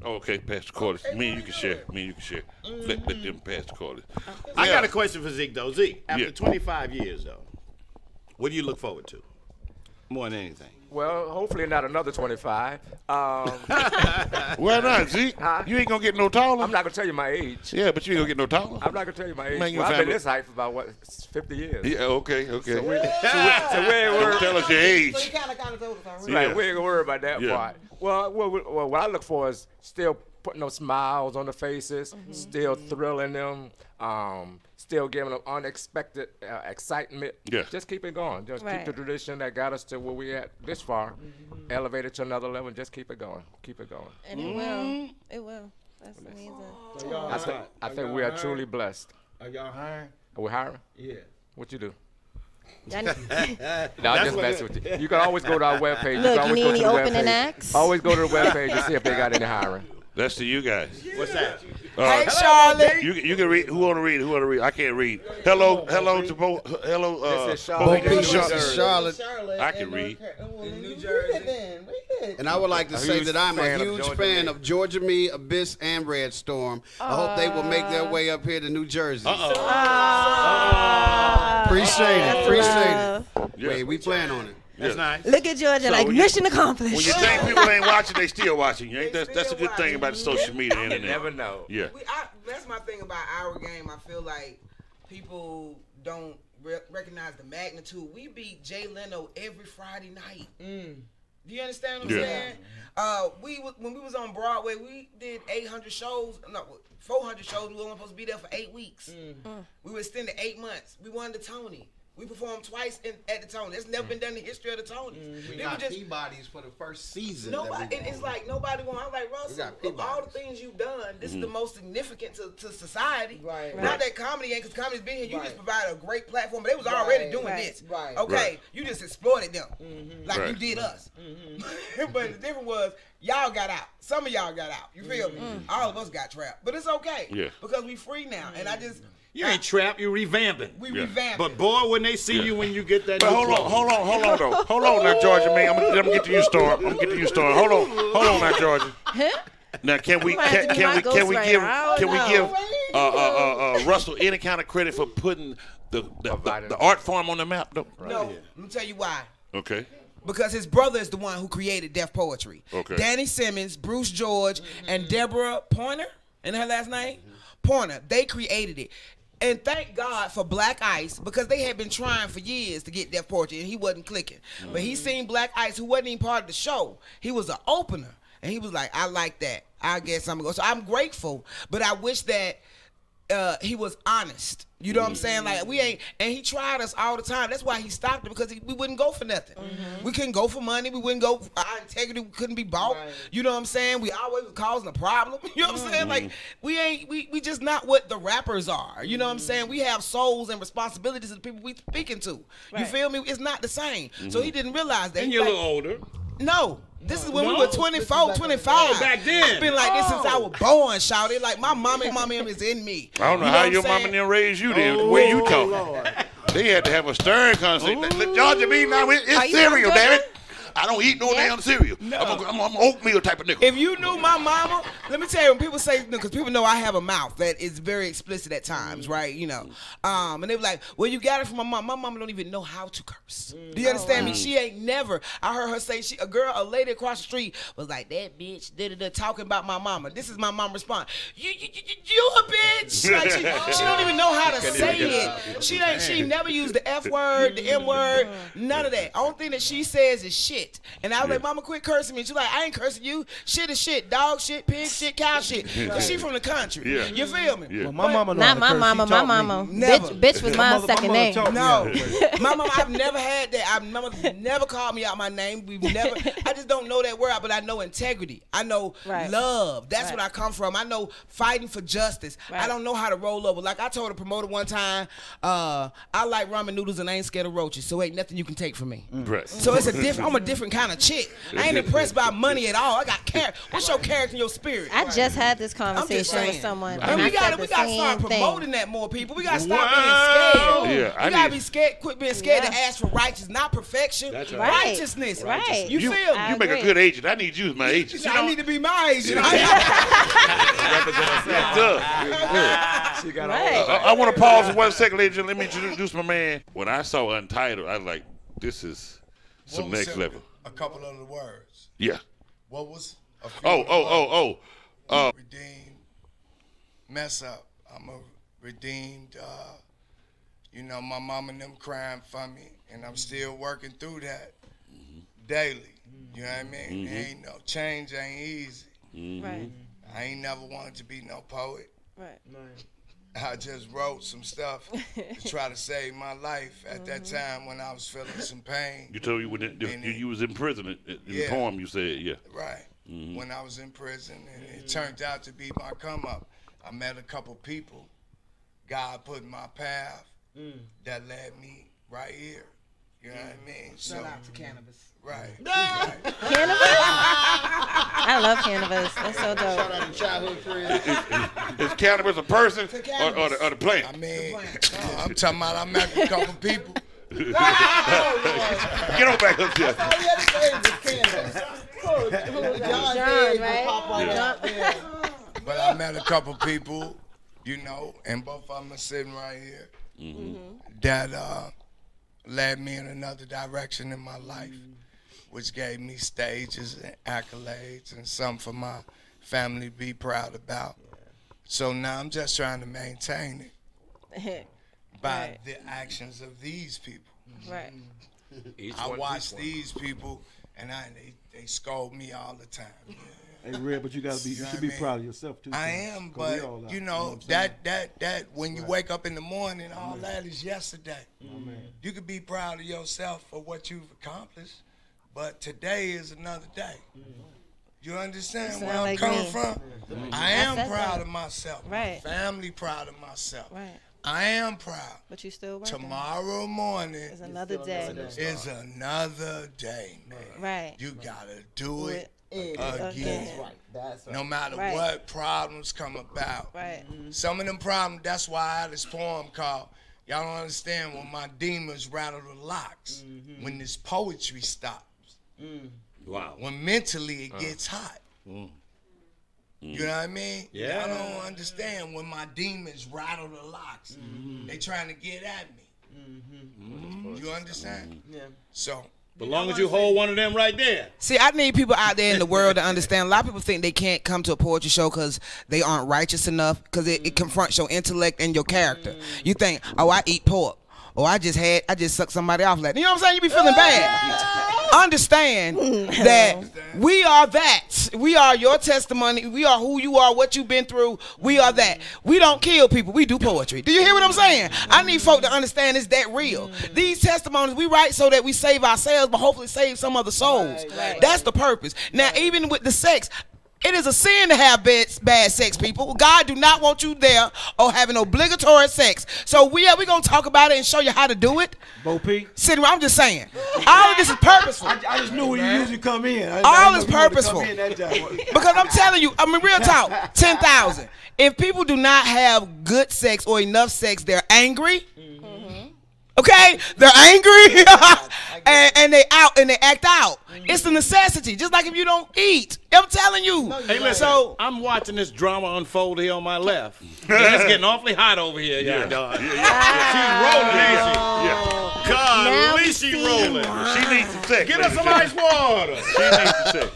Oh, okay, pass the quarters. Me and you can share. Let them pass the quarters. I got a question for Zeke though. Zeke, after Yeah. 25 years though, what do you look forward to more than anything? Well, hopefully not another 25. Why not, Zeke? Huh? You ain't gonna get no taller. I'm not going to tell you my age. Yeah, but you ain't gonna get no taller. I'm not going to tell you my age. Man, you Well, I've family- been this height for about, 50 years. Yeah, okay. So we ain't Don't worried. tell us your age. So you kind of told us already. Right, Yeah. we ain't gonna worry about that Yeah. part. Well, what I look for is still putting those smiles on the faces, still thrilling them, still giving them unexpected excitement. Yeah. Just keep it going. Just Right. keep the tradition that got us to where we at this far, elevate it to another level, and just keep it going. Keep it going. And it will. It will. That's amazing. I think we are truly blessed. Are y'all hiring? Are we hiring? Yeah. What you do? Y'all- No, I'm just messing with you. You can always go to our webpage. Look, you always need go any to the opening webpage. acts? Always go to the webpage and see if they got any hiring. That's to you guys. What's that? Hey, Charlotte. You can read. Who want to read? I can't read. Hello to both. Hello. This is Bo Charlotte. P New Show. Jersey. Charlotte. I can read. In New Jersey. And I would like to say huge that I'm a fan of huge Georgia fan Me. of Georgia Me, Abyss, and Red Storm. I hope they will make their way up here to New Jersey. Appreciate it. Wait, we plan on it. That's nice. Look at Georgia, So like you- mission When accomplished. you think people ain't watching, they still watching. You ain't that's a good thing about the social media You internet. never know. Yeah. That's my thing about our game. I feel like people don't recognize the magnitude. We beat Jay Leno every Friday night. Do you understand what I'm saying? When we was on Broadway, we did 800 shows. No, 400 shows. We were only supposed to be there for 8 weeks. We were extended 8 months. We won the Tony. We performed twice at the Tony. That's never been done in the history of the Tonys. We got Peabody's for the first season. Nobody. It's like nobody won. I'm like, Russell, of all the things you've done, this is the most significant to society. Right. Not that comedy ain't, because comedy's been here. You just provide a great platform, but they was already doing this. Right. Okay. You just exploited them like you did us. But the difference was y'all got out. Some of y'all got out. You feel me? All of us got trapped, but it's okay because we free now. And I just. You ain't trapped, you revamping. We revamping. But boy, when they see you when you get that. But hold on though. Hold on now, Georgia, man. I'm gonna get to you, Star. Hold on now, Georgia. Now, can we give Russell any kind of credit for putting the art form on the map though? No, let me tell you why. Okay. Because his brother is the one who created deaf poetry. Okay. Danny Simmons, Bruce George, and Deborah Pointer, and her last name? Pointer. They created it. And thank God for Black Ice, because they had been trying for years to get deaf poetry, and he wasn't clicking. But he seen Black Ice, who wasn't even part of the show. He was an opener. And he was like, I like that. I guess I'm going to go. So I'm grateful, but I wish that he was honest. You know what I'm saying? Like, we ain't, and he tried us all the time. That's why he stopped it, because we wouldn't go for nothing. We couldn't go for money. We wouldn't go, our integrity couldn't be bought. You know what I'm saying? We always was causing a problem. You know what I'm saying? Like, we just not what the rappers are. You know what I'm saying? We have souls and responsibilities to the people we speaking to. You feel me? It's not the same. So he didn't realize that. And you're a little older. No. This is when we were 24, 25. Oh, back then. It's been like this since I was born, shouted. Like, my mama is in me. I don't know how your mama didn't raise you then, the way you talk. They had to have a stern conversation. Georgia, me now, it's cereal, damn it. I don't eat no damn cereal. No. I'm an oatmeal type of nigga. If you knew my mama, let me tell you, when people say, because people know I have a mouth that is very explicit at times, right? You know, and they were like, well, you got it from my mom. My mama don't even know how to curse. Do you understand me? She ain't never. I heard her say, a lady across the street was like, that bitch talking about my mama. This is my mom response. You a bitch. Like, she don't even know how to say it. She never used the F word, the M word, none of that. Only thing that she says is shit. And I was like, mama, quit cursing me. She's like, I ain't cursing you. Shit is shit. Dog shit, pig shit, cow shit. Because she from the country. You feel me? Well, my mama not my mama. My mama. Bitch was my second name. No. My mama, I've never had that. My mama never called me out my name. I just don't know that word, but I know integrity. I know love. That's what I come from. I know fighting for justice. I don't know how to roll over. Like I told a promoter one time, I like ramen noodles and I ain't scared of roaches, so ain't nothing you can take from me. So it's I'm a different kind of chick. I ain't impressed by money at all. I got character. What's your character and your spirit? I just had this conversation with someone. And we gotta start promoting that more, people. We gotta stop being scared. We gotta be scared. Quit being scared to ask for righteousness, not perfection. That's Righteousness. Right. You feel me? You make a good agent. I need you as my agent. I need to be my agent. I want to pause for 1 second, ladies and gentlemen. Let me introduce my man. When I saw Untitled, I was like, this is some next level. A couple of the words. Yeah. What was? Redeemed. Mess up. I'm a redeemed. You know, my mom and them crying for me, and I'm still working through that daily. You know what I mean? Ain't no change, ain't easy. Right. I ain't never wanted to be no poet. Right. I just wrote some stuff to try to save my life at that time when I was feeling some pain. You told me you was in prison in the poem you said, Right. When I was in prison, and it turned out to be my come up. I met a couple people. God put in my path that led me right here. You know what I mean? Shout out to cannabis. Right. Cannabis? I love cannabis. That's so dope. Shout out to childhood friends. Is cannabis a person or the plant? I mean, I'm talking about I met a couple people. Get on back up here. John, right? But I met a couple people, you know, and both of them are sitting right here. That led me in another direction in my life, which gave me stages and accolades and something for my family to be proud about. So now I'm just trying to maintain it by the actions of these people. Right. I watch these people and they scold me all the time. Hey, Red, but you gotta be. You should be proud of yourself too. I am, but you know that when you wake up in the morning, all that is yesterday. You could be proud of yourself for what you've accomplished, but today is another day. You understand where I'm coming from? I am proud of myself. Right. My family proud of myself. Right. I am proud. But you still working. Tomorrow morning is another day. Is another day, man. Right. You gotta do it again. That's right. No matter what problems come about. Right. Some of them problems, that's why I had this poem called, y'all don't understand, when my demons rattle the locks, when this poetry stops. Wow. When mentally it gets hot. You know what I mean? Yeah. I don't understand when my demons rattle the locks. They trying to get at me. You understand? Yeah. So. As long as you hold one of them right there. See, I need people out there in the world to understand. A lot of people think they can't come to a poetry show because they aren't righteous enough, because it confronts your intellect and your character. You think, oh, I eat pork. Or I just sucked somebody off like that. You know what I'm saying? You be feeling bad. Understand that we are that. We are your testimony. We are who you are, what you've been through. We are that. We don't kill people. We do poetry. Do you hear what I'm saying? I need folk to understand it's that real. These testimonies we write so that we save ourselves, but hopefully save some other souls. That's the purpose. Now, even with the sex, it is a sin to have bad sex, people. God do not want you there or having obligatory sex. So we're going to talk about it and show you how to do it. Bo P. Sitting around, I'm just saying. All of this is purposeful. I just knew when you usually come in. All is purposeful. Because I'm telling you, I mean, real talk, 10,000. If people do not have good sex or enough sex, they're angry. Okay, they're angry and they act out. It's a necessity, just like if you don't eat. I'm telling you. Hey, listen, so I'm watching this drama unfold here on my left. It's getting awfully hot over here, y'all. She's rolling, ain't she? Yeah. God, at least she's rolling. She needs some sex. Get her some ice water. She needs some sex.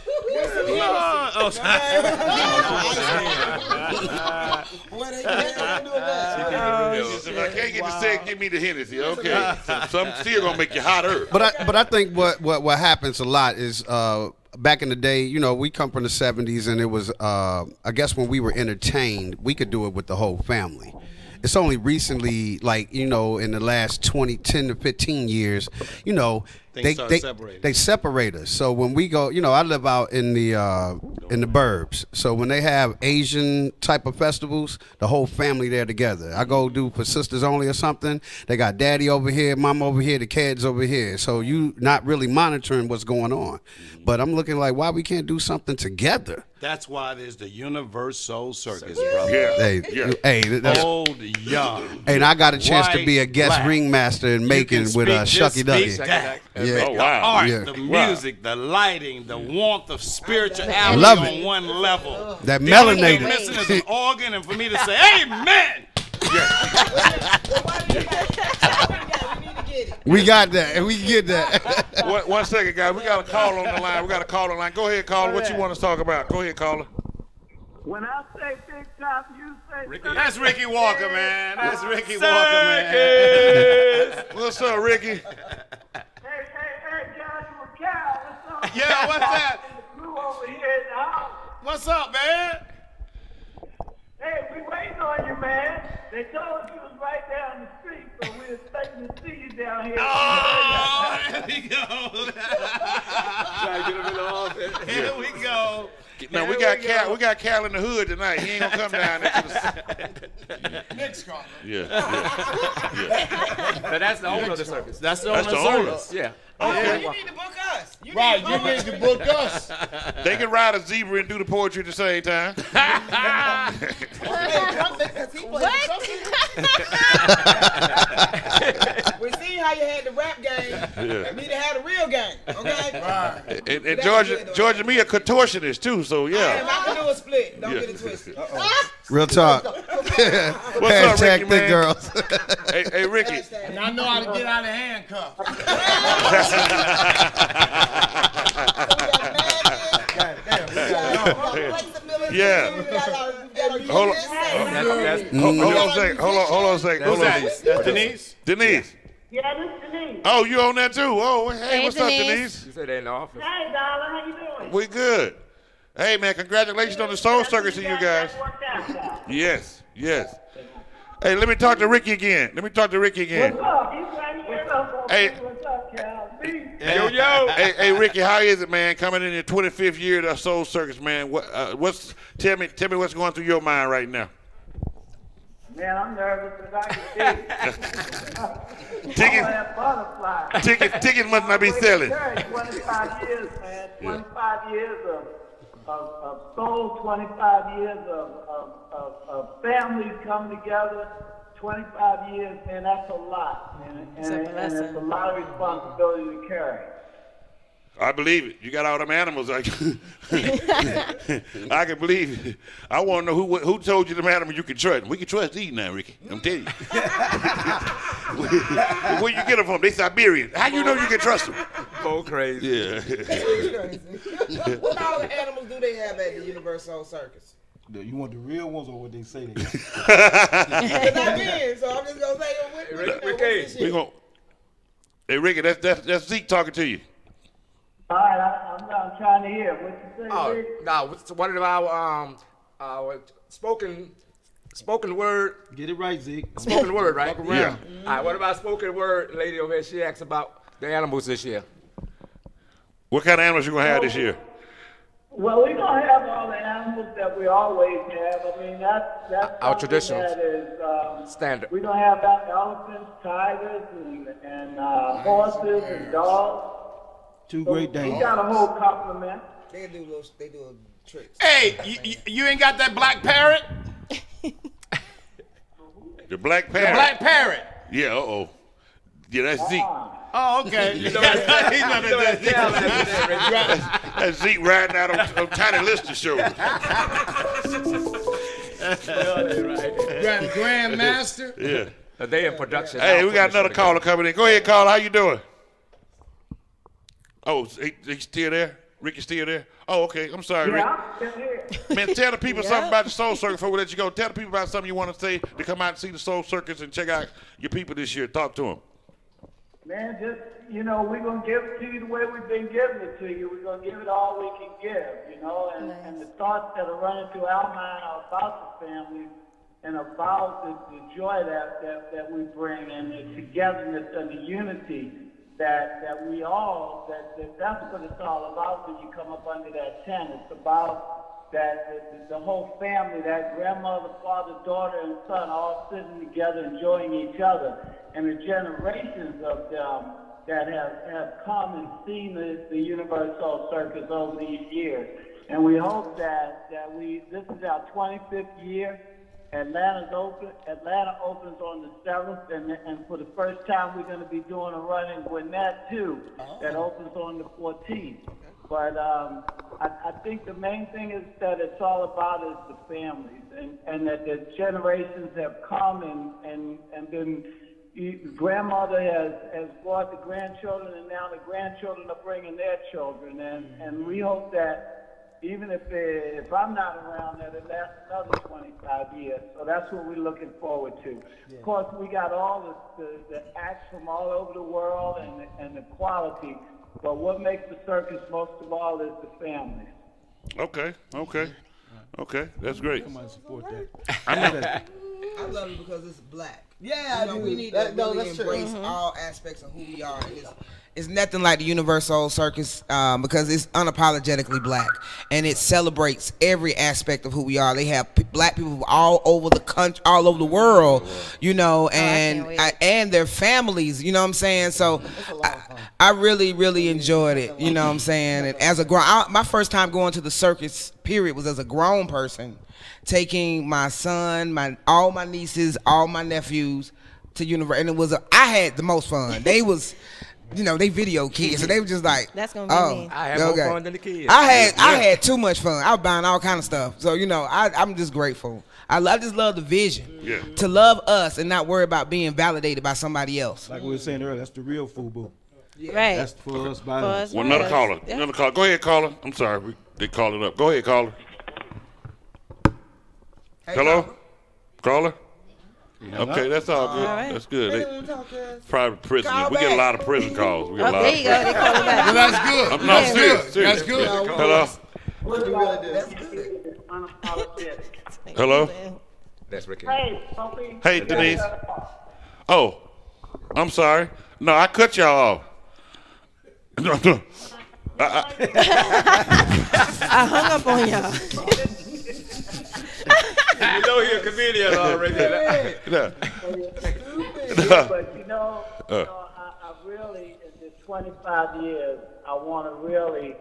If I can't get the sex, give me the Hennessy. Okay, so I'm still gonna make you hotter. But I think what happens a lot is back in the day, you know, we come from the 70s, and it was I guess when we were entertained, we could do it with the whole family. It's only recently, like, you know, in the last 10 to 15 years, you know, they separate us. So when we go, you know, I live out in the burbs. So when they have Asian type of festivals, the whole family there together. I go do for sisters only or something. They got daddy over here, mom over here, the kids over here. So you not really monitoring what's going on. But I'm looking like, why we can't do something together? That's why there's the Universal Circus, brother. Yeah. Hey, that's old, young. And I got a chance to white, be a guest black. ringmaster in Macon with Shucky Ducky. Oh, wow. Art, Yeah. the music, the lighting, the warmth of spirituality Love on it. one level. That The only thing melanated. missing is an organ, and for me to say, "Amen." We got that, and we can get that. One second, guys. We got a call on the line. Go ahead, caller. What you want to talk about? Go ahead, caller. When I say big top, you say Ricky. That's Ricky Walker, man. That's Ricky Walker, man. What's up, Ricky? Hey, Joshua Cal, what's up? Yeah, what's that? Crew over here in the house. What's up, man? Hey, we waiting on you, man. They told us you was right down the street, so we're expecting to see you down here. Oh, there we go. Try to get him in the office. Here we go. Now we got Cal in the hood tonight. He ain't gonna come down there to the Next call. Yeah. But that's the owner of the circus. That's the owner of the circus. Yeah. Okay. You need to book us. You Right, need to you book need to book us. They can ride a zebra and do the poetry at the same time. We see how you had the rap game. You need to have the real game, okay? And Georgia me a contortionist too, so yeah. I can do a split. Don't get it twisted. Real talk. What's up, Ricky, Thick man? girls. Hey, Ricky. And I know how to get out of handcuffs. Yeah. Hold on a second. That's Denise. Denise. Yeah, this is Denise. Oh, you on that too? Oh, hey, Hey, what's up, Denise. Denise? You said they in the office. Hey, darling, how you doing? We good. Hey, man, congratulations on the Soul Circus to you guys. Yes, yes. Hey, let me talk to Ricky again. What's up? Hey. What's up, Cal? Yo, yo. Hey, Ricky, how is it, man? Coming in your 25th year of the Soul Circus, man. Tell me what's going through your mind right now. Man, I'm nervous because I can see. Tickets must not be selling. 25 years, man. 25 years of soul, 25 years of families coming together. 25 years, man, that's a lot. And it's a lot of responsibility to carry. I believe it. You got all them animals. I can believe it. I want to know who told you them animals you can trust. We can trust these now, Ricky. I'm telling you. Where you get them from? They Siberian. How you know you can trust them? Bo crazy. Yeah. What all the animals do they have at the Universal Circus? You want the real ones or what they say they got? Because I did, so I'm just going to say, Ricky. Hey, Ricky, that's Zeke talking to you. All right, I'm trying to hear what you say, Rick. Now, one of our spoken word. Get it right, Zeke. Spoken word, right? Walk around. Yeah. All right, what about spoken word, lady over here? She asked about the animals this year. What kind of animals you going to have this year? Well, we're going to have all the animals that we always have. I mean, that's our traditional that is standard. We're going to have elephants, tigers, and horses and dogs. Two great days. We got a whole complement. They do tricks. Hey, you ain't got that black parrot? The black parrot? The black parrot. Yeah, uh-oh. Yeah, that's Zeke. Oh, okay. That's Zeke riding out on Tiny Lister's show. Grandmaster? Yeah. They in production. Hey, we got another caller coming in. Go ahead, caller. How you doing? Oh, he's still there? Ricky's still there? Oh, okay. I'm sorry, Rick. I'm still here. Man, tell the people something about the Soul Circus before we let you go. Tell the people about something you want to say to come out and see the Soul Circus and check out your people this year. Talk to them. Man, just, we're going to give it to you the way we've been giving it to you. We're going to give it all we can give, and the thoughts that are running through our mind are about the family and about the joy that we bring and the togetherness and the unity that we all, that's what it's all about when you come up under that tent. It's about that the whole family, that grandmother, father, daughter, and son all sitting together enjoying each other. And the generations of them that have come and seen the Universal Circus over these years. And we hope that this is our 25th year. Atlanta opens on the 7th, and for the first time we're going to be doing a run in Gwinnett too. That opens on the 14th. But I think the main thing is that it's all about is the families, and that the generations have come and been. Grandmother has brought the grandchildren, and now the grandchildren are bringing their children, and we hope that even if I'm not around, that it lasts another 25 years. So that's what we're looking forward to. Yeah. Of course, we got all the acts from all over the world and the quality, but what makes the circus most of all is the families. Okay, that's great. Come on, support that. I love it because it's black. Yeah, I do. We need to really embrace all aspects of who we are. And it's nothing like the Universal Circus because it's unapologetically black, and it celebrates every aspect of who we are. They have black people all over the country, all over the world, and their families. You know what I'm saying? So I really, really enjoyed it. You know what I'm saying? And as my first time going to the circus period was as a grown person, taking my son, all my nieces, all my nephews to Universal, and I had the most fun. They was. They video kids, so they were just like, "That's gonna be me." I had more fun than the kids. I had too much fun. I was buying all kind of stuff. So I'm just grateful. I just love the vision to love us and not worry about being validated by somebody else. Like we were saying earlier, that's the real FUBU. Yeah. Right. That's for us by us. Well, another caller. Yeah. Another caller. Go ahead, caller. I'm sorry, they called it up. Go ahead, caller. Hey, hello, caller. Okay, that's all good. All right. That's good. Private prisoners. We get a lot of prison calls. We get a lot there you go. They call it back. Well, that's good. I'm not serious. That's good. Hello. What about unapologetic? Hello? That's Ricky. Hey, Sophie. Hey, Denise. Oh, I'm sorry. No, I cut y'all off. No, no. I hung up on y'all. You know you're a comedian already. No. But I really, in this 25 years, I want to really,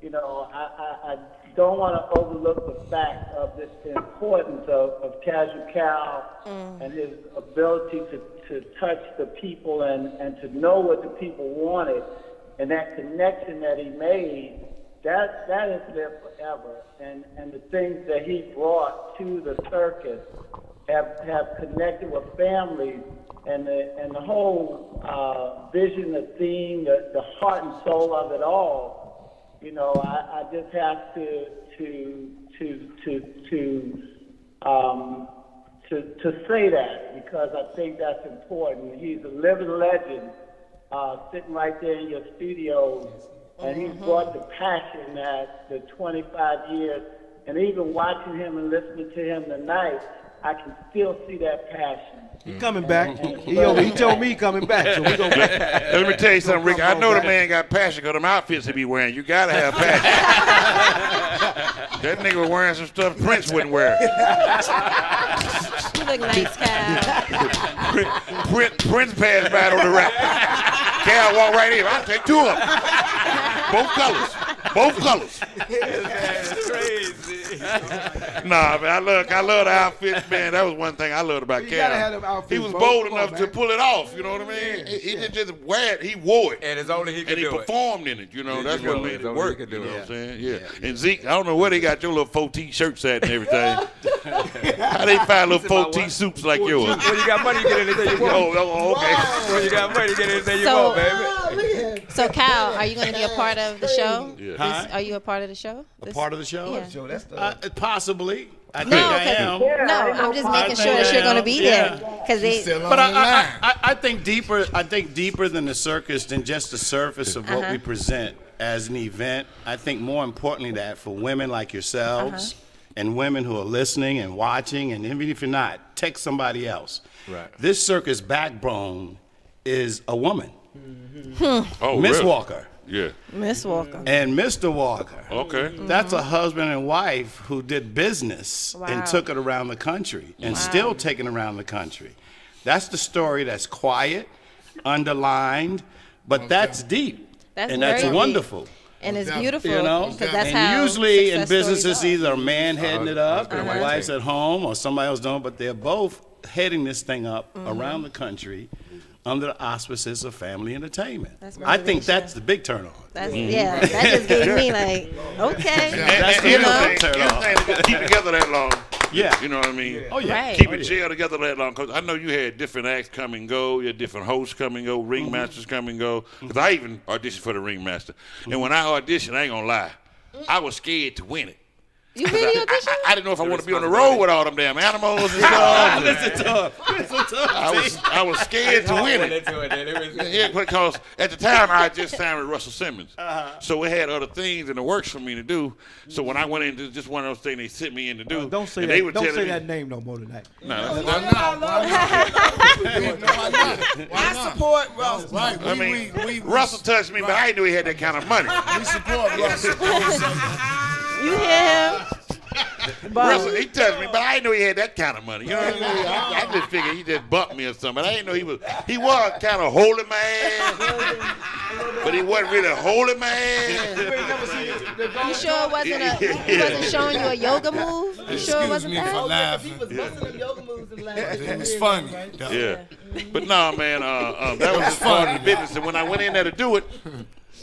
I don't want to overlook the fact of this importance of Casual Cal and his ability to touch the people and to know what the people wanted, and that connection that he made, that is there forever. And the things that he brought to the circus have connected with families, and the whole vision, the theme, the heart and soul of it all. I just have to say that, because I think that's important. He's a living legend, sitting right there in your studio, and he's brought the passion that the 25 years, and even watching him and listening to him tonight, I can still see that passion. He coming back. He told me he coming back. So we gonna Let me tell you something, Rick. I know the man got passion because them outfits he be wearing. You gotta have passion. That nigga was wearing some stuff Prince wouldn't wear. You look nice, Cal. Prince passed by on the right. Cal walked right in. I'll take two of them. Both colors. Both colors. That's crazy. Nah, man, I love the outfits, man. That was one thing I loved about Cal. He was bold enough to pull it off. You know what I mean? He didn't just wear it; he wore it, and it's only he could do it. And he performed in it. That's what made it work. You know what I'm saying? Yeah. And Zeke, I don't know where they got your little 4T shirts at and everything. How they find little 4T suits like yours? When you got money, you get anything you want. Oh, okay. When you got money, you get anything you want, baby. So, Cal, are you going to be a part of the show? Huh? Are you a part of the show? A part of the show? Yeah. Possibly. I think I am. No, I'm just making sure that you're going to be there. But I think deeper. I think deeper than the circus, than just the surface of what we present as an event. I think more importantly that for women like yourselves and women who are listening and watching, and even if you're not, text somebody else. Right. This circus backbone is a woman. Oh, Miss really? Walker. Yeah. Miss Walker. And Mr. Walker. Okay. That's a husband and wife who did business and took it around the country and still taking it around the country. That's the story that's quiet, underlined, but that's deep. And that's wonderful. And it's beautiful. That's and how usually in businesses, either a man heading it up and the wife's at home or somebody else doing, but they're both heading this thing up around the country under the auspices of family entertainment. I think that's the big turn on. Yeah, that just gave me like, okay. That's the big turn on. Keep together that long. Yeah. You know what I mean? Oh, yeah. Right. Keep it jail together that long. Because I know you had different acts come and go. You had different hosts come and go, ringmasters come and go. Because I even auditioned for the ringmaster. And when I auditioned, I ain't going to lie, I was scared to win it. You really auditioned? I didn't know if I wanted to be on the road with all them damn animals and stuff. Listen to I was scared to win it. Yeah, because at the time I had just signed with Russell Simmons. So we had other things in the works for me to do. So when I went into just one of those things they sent me in to do. Don't say that. Don't say that name no more tonight. I support Russell. Right. I mean, Russell touched me, but I didn't know he had that kind of money. We support Russell. You hear him? Russell, he touched me, but I didn't know he had that kind of money. You know what I mean? I just figured he just bumped me or something. But I didn't know he was kind of holy man, but he wasn't really a holy man. You sure it wasn't he wasn't showing you a yoga move? You sure it wasn't that? For laughing. It was funny. Yeah. But no, man, that was just part of the business. And when I went in there to do it,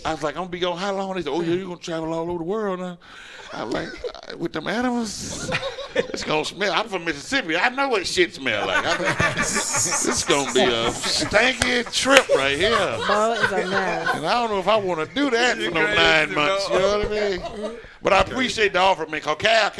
I was like, I'm going to be gone how long? They said, oh, yeah, you're going to travel all over the world now. I was like, with them animals, it's going to smell. I'm from Mississippi. I know what shit smell like. This is going to be a stanky trip right here. Bo is a mess. And I don't know if I want to do that for no 9 months. You know what I mean? But I appreciate the offer, man. Because Cal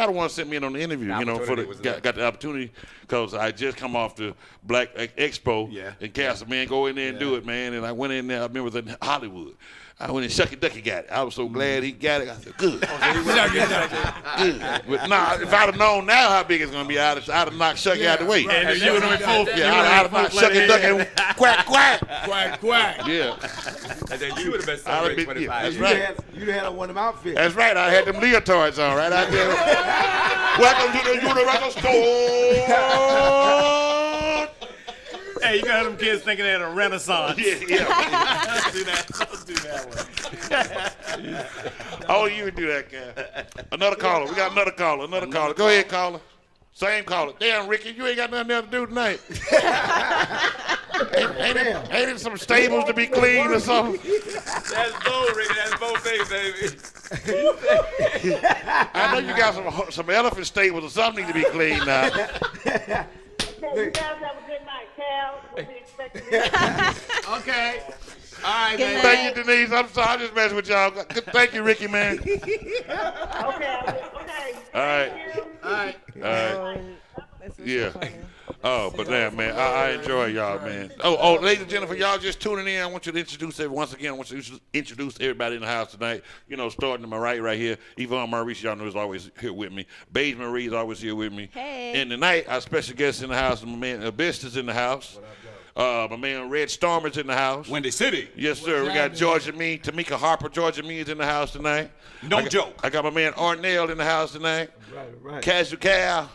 the one sent me in on the interview, got the opportunity because I just come off the Black Expo. Yeah. And Cal said, man, go in there and do it, man. And I went in there. I remember it was in Hollywood. I went and Shucky Ducky got it. I was so glad he got it. I said, good. Good. But nah, if I'd have known now how big it's gonna be, I'd have knocked Shucky out the way. And you would have been full. Yeah, I'd have knocked Shucky Ducky and quack quack. Quack, quack. Yeah. And then you would have been celebrating 25 that's years. right. You'd have had one of them outfits. That's right. I had them leotards on right out there. Welcome to the Universal Store. Hey, you got them kids thinking they're at a Renaissance. Yeah. Don't do that. Don't do that one. Oh, you would do that, guy. Another caller. We got another caller. Go ahead, caller. Same caller. Damn, Ricky, you ain't got nothing else to do tonight. ain't it some stables to be cleaned or something? That's Bo, Ricky. That's Bo P, baby. I know you got some elephant stables or something need to be cleaned now. Okay, you guys have a good night, Cal. We'll be expecting you. Okay. All right, Good baby. night. Thank you, Denise. I'm sorry. I'm just messing with y'all. Thank you, Ricky, man. Okay. All right. All right. Yeah. Oh, but damn, man, I enjoy y'all, man. Oh, ladies and gentlemen, y'all just tuning in. I want you to introduce once again. I want you to introduce everybody in the house tonight. You know, starting to my right here. Yvonne Maurice, y'all know, is always here with me. Beige Marie is always here with me. Hey. And tonight, our special guest in the house, my man Abyss is in the house. My man Red Stormer's in the house. Windy City. Yes, sir. We got Georgia Me, Tamika Harper. Georgia Me is in the house tonight. No joke. I got my man Arnell in the house tonight. Right. Casual Cal.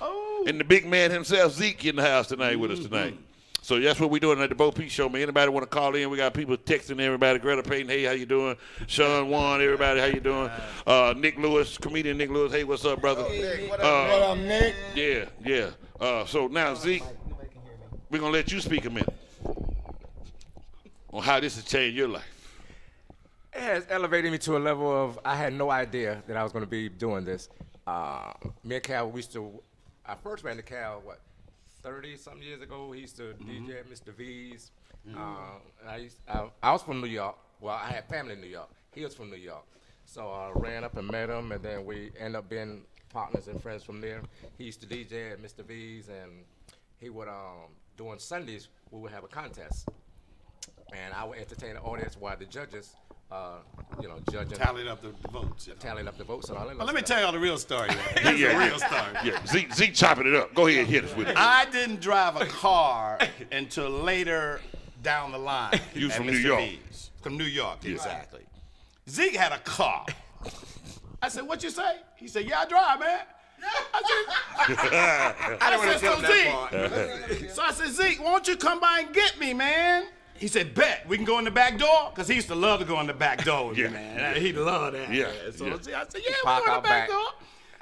And the big man himself, Zeke, in the house tonight with us tonight. So that's what we're doing at the Bo P Show, man. Anybody want to call in? We got people texting everybody. Greta Payton, hey, how you doing? Sean-1, everybody, how you doing? Nick Lewis, comedian Nick Lewis, hey, what's up, brother? Hey, what up, Nick? Yeah. So now, Zeke, we're going to let you speak a minute on how this has changed your life. It has elevated me to a level of I had no idea that I was going to be doing this. Me and Cal, I first ran to Cal, 30-something years ago. He used to DJ at Mr. V's. I was from New York. Well, I had family in New York. He was from New York. So I ran up and met him, and then we ended up being partners and friends from there. He used to DJ at Mr. V's, and he would, during Sundays, we would have a contest. And I would entertain the audience while the judges, judging. Tallied up the votes. Tallied up the votes and all that. But let me tell y'all the real story. Yeah, The real story. Yeah, Zeke chopping it up. Go ahead, hit us with it. I didn't drive a car until later down the line. You at from Mr. New York. V's. From New York, exactly. Zeke had a car. I said, what you say? He said, yeah, I drive, man. So I said, Zeke, won't you come by and get me, man? He said, bet. We can go in the back door? Because he used to love to go in the back door with me, man. He loved that. Yeah. So I said, yeah, we'll go in the back door.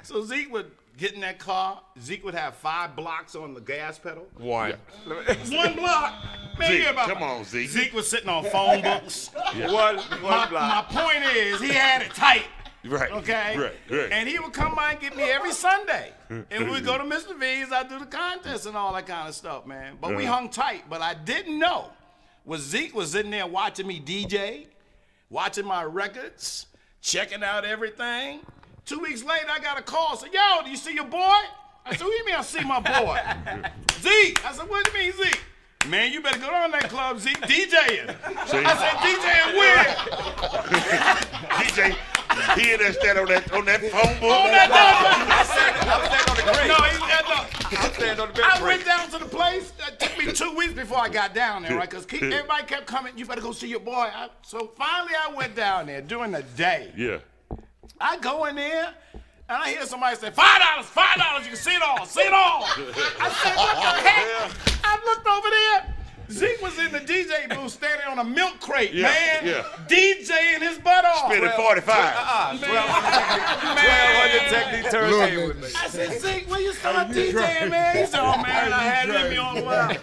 So Zeke would get in that car. Zeke would have 5 blocks on the gas pedal. One. One block. Man, Zeke, come on, Zeke. Zeke was sitting on phone books. One block. My point is, he had it tight. Right. Okay. Right. And he would come by and get me every Sunday. And we'd go to Mr. V's. I'd do the contest and all that kind of stuff, man. But we hung tight. But I didn't know was Zeke was sitting there watching me DJ, watching my records, checking out everything. 2 weeks later, I got a call. Said, yo, do you see your boy? I said, what do you mean I see my boy? Zeke. I said, what do you mean, Zeke? Man, you better go down that club, Zeke, DJing. I said, DJing where? DJ, he in there stand on that phone book. On that I'm standing on the bench. I went down to the place. It took me 2 weeks before I got down there, right? Because everybody kept coming, you better go see your boy. So finally I went down there during the day. Yeah. I go in there, and I hear somebody say, $5, $5, you can see it all, see it all. I said, what the heck? I looked over there. Zeke was in the DJ booth standing on a milk crate, man. Yeah. DJing his butt off. Spending 45. 1,200 technique turntables. I said, Zeke, when you start DJing, man? He said, oh, man, I had it in me all the while.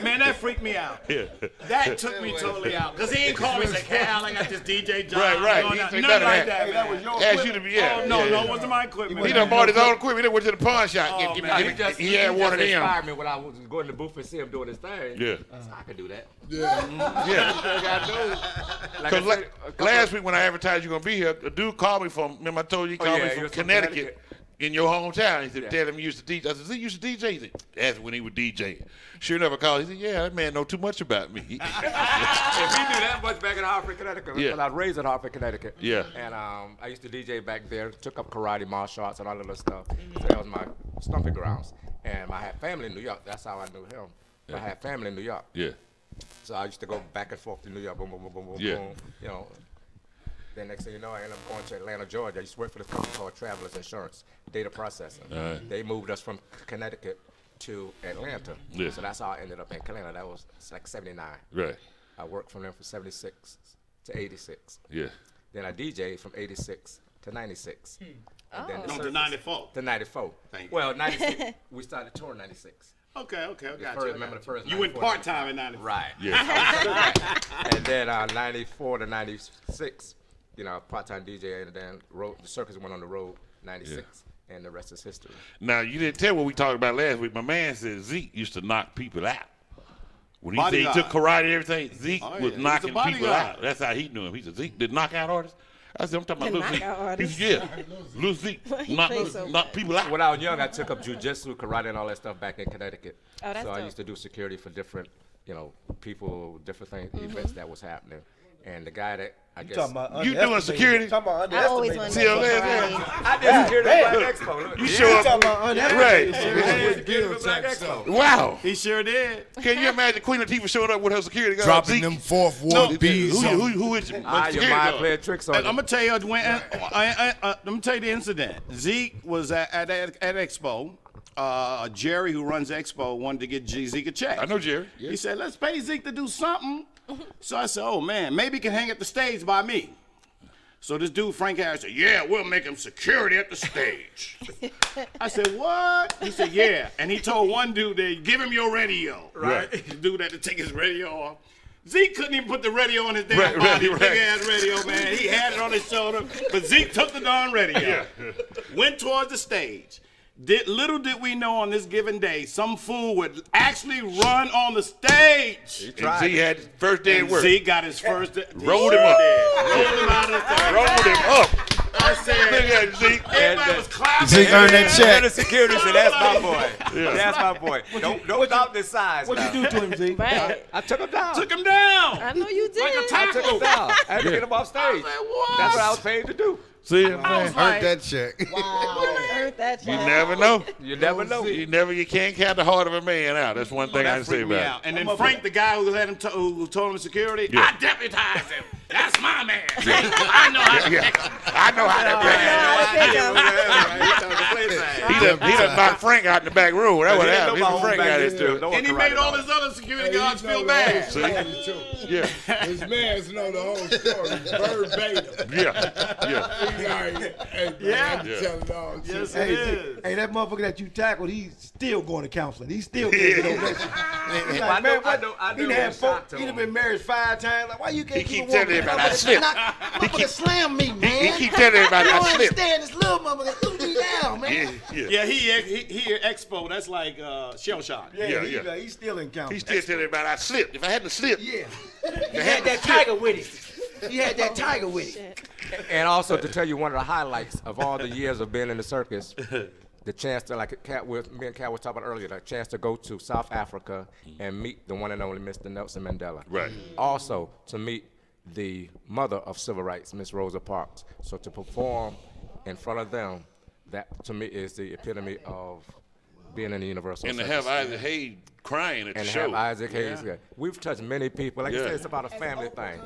Man, that freaked me out. Yeah. That took me totally out. Because he ain't called me and said, Cal, I got this DJ job. Right. Nothing like that, man. That was your Asked you to be, Oh, no, it wasn't my equipment. He done bought his own equipment. He went to the pawn shop. He had one of them. Inspired me when I was going to the booth and see him doing his thing. Yeah. So I could do that. Yeah. Because last week when I advertised you were going to be here, a dude called me from, remember I told you he called me from Connecticut. in your hometown. He said, tell him you used to DJ. I said, he used to DJ? He said, that's when he was DJing. Sure enough, I called. He said, yeah, that man know too much about me. If he knew that much back in Hartford, Connecticut, because I was raised in Hartford, Connecticut. Yeah. And I used to DJ back there, took up karate, martial arts, and all that other stuff. So that was my stomping grounds. And I had family in New York. That's how I knew him. I had family in New York. Yeah. So I used to go back and forth to New York, boom, boom, boom, boom, boom, Yeah. boom. You know. Then next thing you know, I ended up going to Atlanta, Georgia. I used to work for this company called Travelers Insurance, data processing. They moved us from Connecticut to Atlanta. Yeah. So that's how I ended up in Atlanta. That was like 79. Right. I worked from there from 76 to 86. Yeah. Then I DJ'd from 86 to 96. And then No, to 94. To 94. Thank you. Well, 96, we started touring 96. Okay, I got First, you. remember the first You went 94, part-time in 94. Right. Yeah. And then 94 to 96, you know, part-time DJ, and then the circus went on the road, 96, and the rest is history. Now, you didn't tell what we talked about last week. My man said Zeke used to knock people out. When he said he took karate and everything, Zeke was knocking people out. That's how he knew him. He said, Zeke did knock out artists? I said, I'm talking about Lil Zeke. He said, yeah, Lil Zeke knock people out. When I was young, I took up jiu-jitsu, karate, and all that stuff back in Connecticut. Oh, that's so I dope. used to do security for different, you know, people, different things, events that was happening. And the guy that I guess you doing security? I always wanted to do karate. I did security at Black Expo. Look. You show up, right? Wow, he sure did. Can you imagine Queen Latifah showing up with her security guard? Dropping them fourth ward bees. Who is Your mind playing tricks on I'm you. gonna tell you when. Let me tell you the incident. Zeke was at Expo. Jerry, who runs Expo, wanted to get Zeke a check. I know Jerry. Yeah. He said, let's pay Zeke to do something. So I said, oh, man, maybe he can hang at the stage by me. So this dude, Frank Harris, said, yeah, we'll make him security at the stage. I said, what? He said, yeah. And he told one dude, give him your radio. Right? The dude had to take his radio off. Zeke couldn't even put the radio on his damn body. Big-ass radio, man. He had it on his shoulder. But Zeke took the darn radio. Went towards the stage. Little did we know on this given day, some fool would actually run on the stage. And Zeke had his first day at work. Zeke got his first day. Rolled him up. Rolled him out of the stage. Rolled him up. I said, look at Zeke. Everybody was clapping. Zeke earned that check. And the security said, that's my boy. That's my boy. Don't doubt this size. What you do to him, Zeke? Right. I took him down. Took him down. I know you did. Like a I took him down. I had to get him off stage. I was like, what? That's what I was paid to do. See, I was Earned like, that check. I heard that. you never know. You never know. You can't count the heart of a man out. That's one thing I can say freaked me about out. it. And then Frank, the guy who had him, who told him security, Yeah. I deputized him. That's my man. I know how to pick him. I know how that He done knocked Frank out in the back room. That's what happened. He done Frank out his too. And he made all his other security guards feel bad. Yeah. His mans know the whole story, verbatim. Yeah. He already, hey, Yeah. I'm telling all Yes, shit. it is. Hey, that motherfucker that you tackled, he's still going to counseling. He's still getting over that shit. He's like, man, what? He done had he done been married 5 times. Like, why you can't He keep keep a telling woman? everybody I slipped. Motherfucker slam me, man. He keep telling everybody You I don't slipped. understand this little motherfucker threw me down, man. Yeah, he Expo. That's like shell shock. Yeah. He's still in counseling. He still telling everybody I slipped. If I hadn't slipped, Yeah. He had that tiger with it. He had that tiger with it. And also to tell you one of the highlights of all the years of being in the circus, the chance to, like me and Cat was talking about earlier, the chance to go to South Africa and meet the one and only Mr. Nelson Mandela. Right. Also to meet the mother of civil rights, Miss Rosa Parks. So to perform in front of them, that to me is the epitome of being in the Universal and to Circus. have Isaac Hayes crying at the And show. have Isaac Hayes. Yeah. We've touched many people. Like I said, it's about a family thing.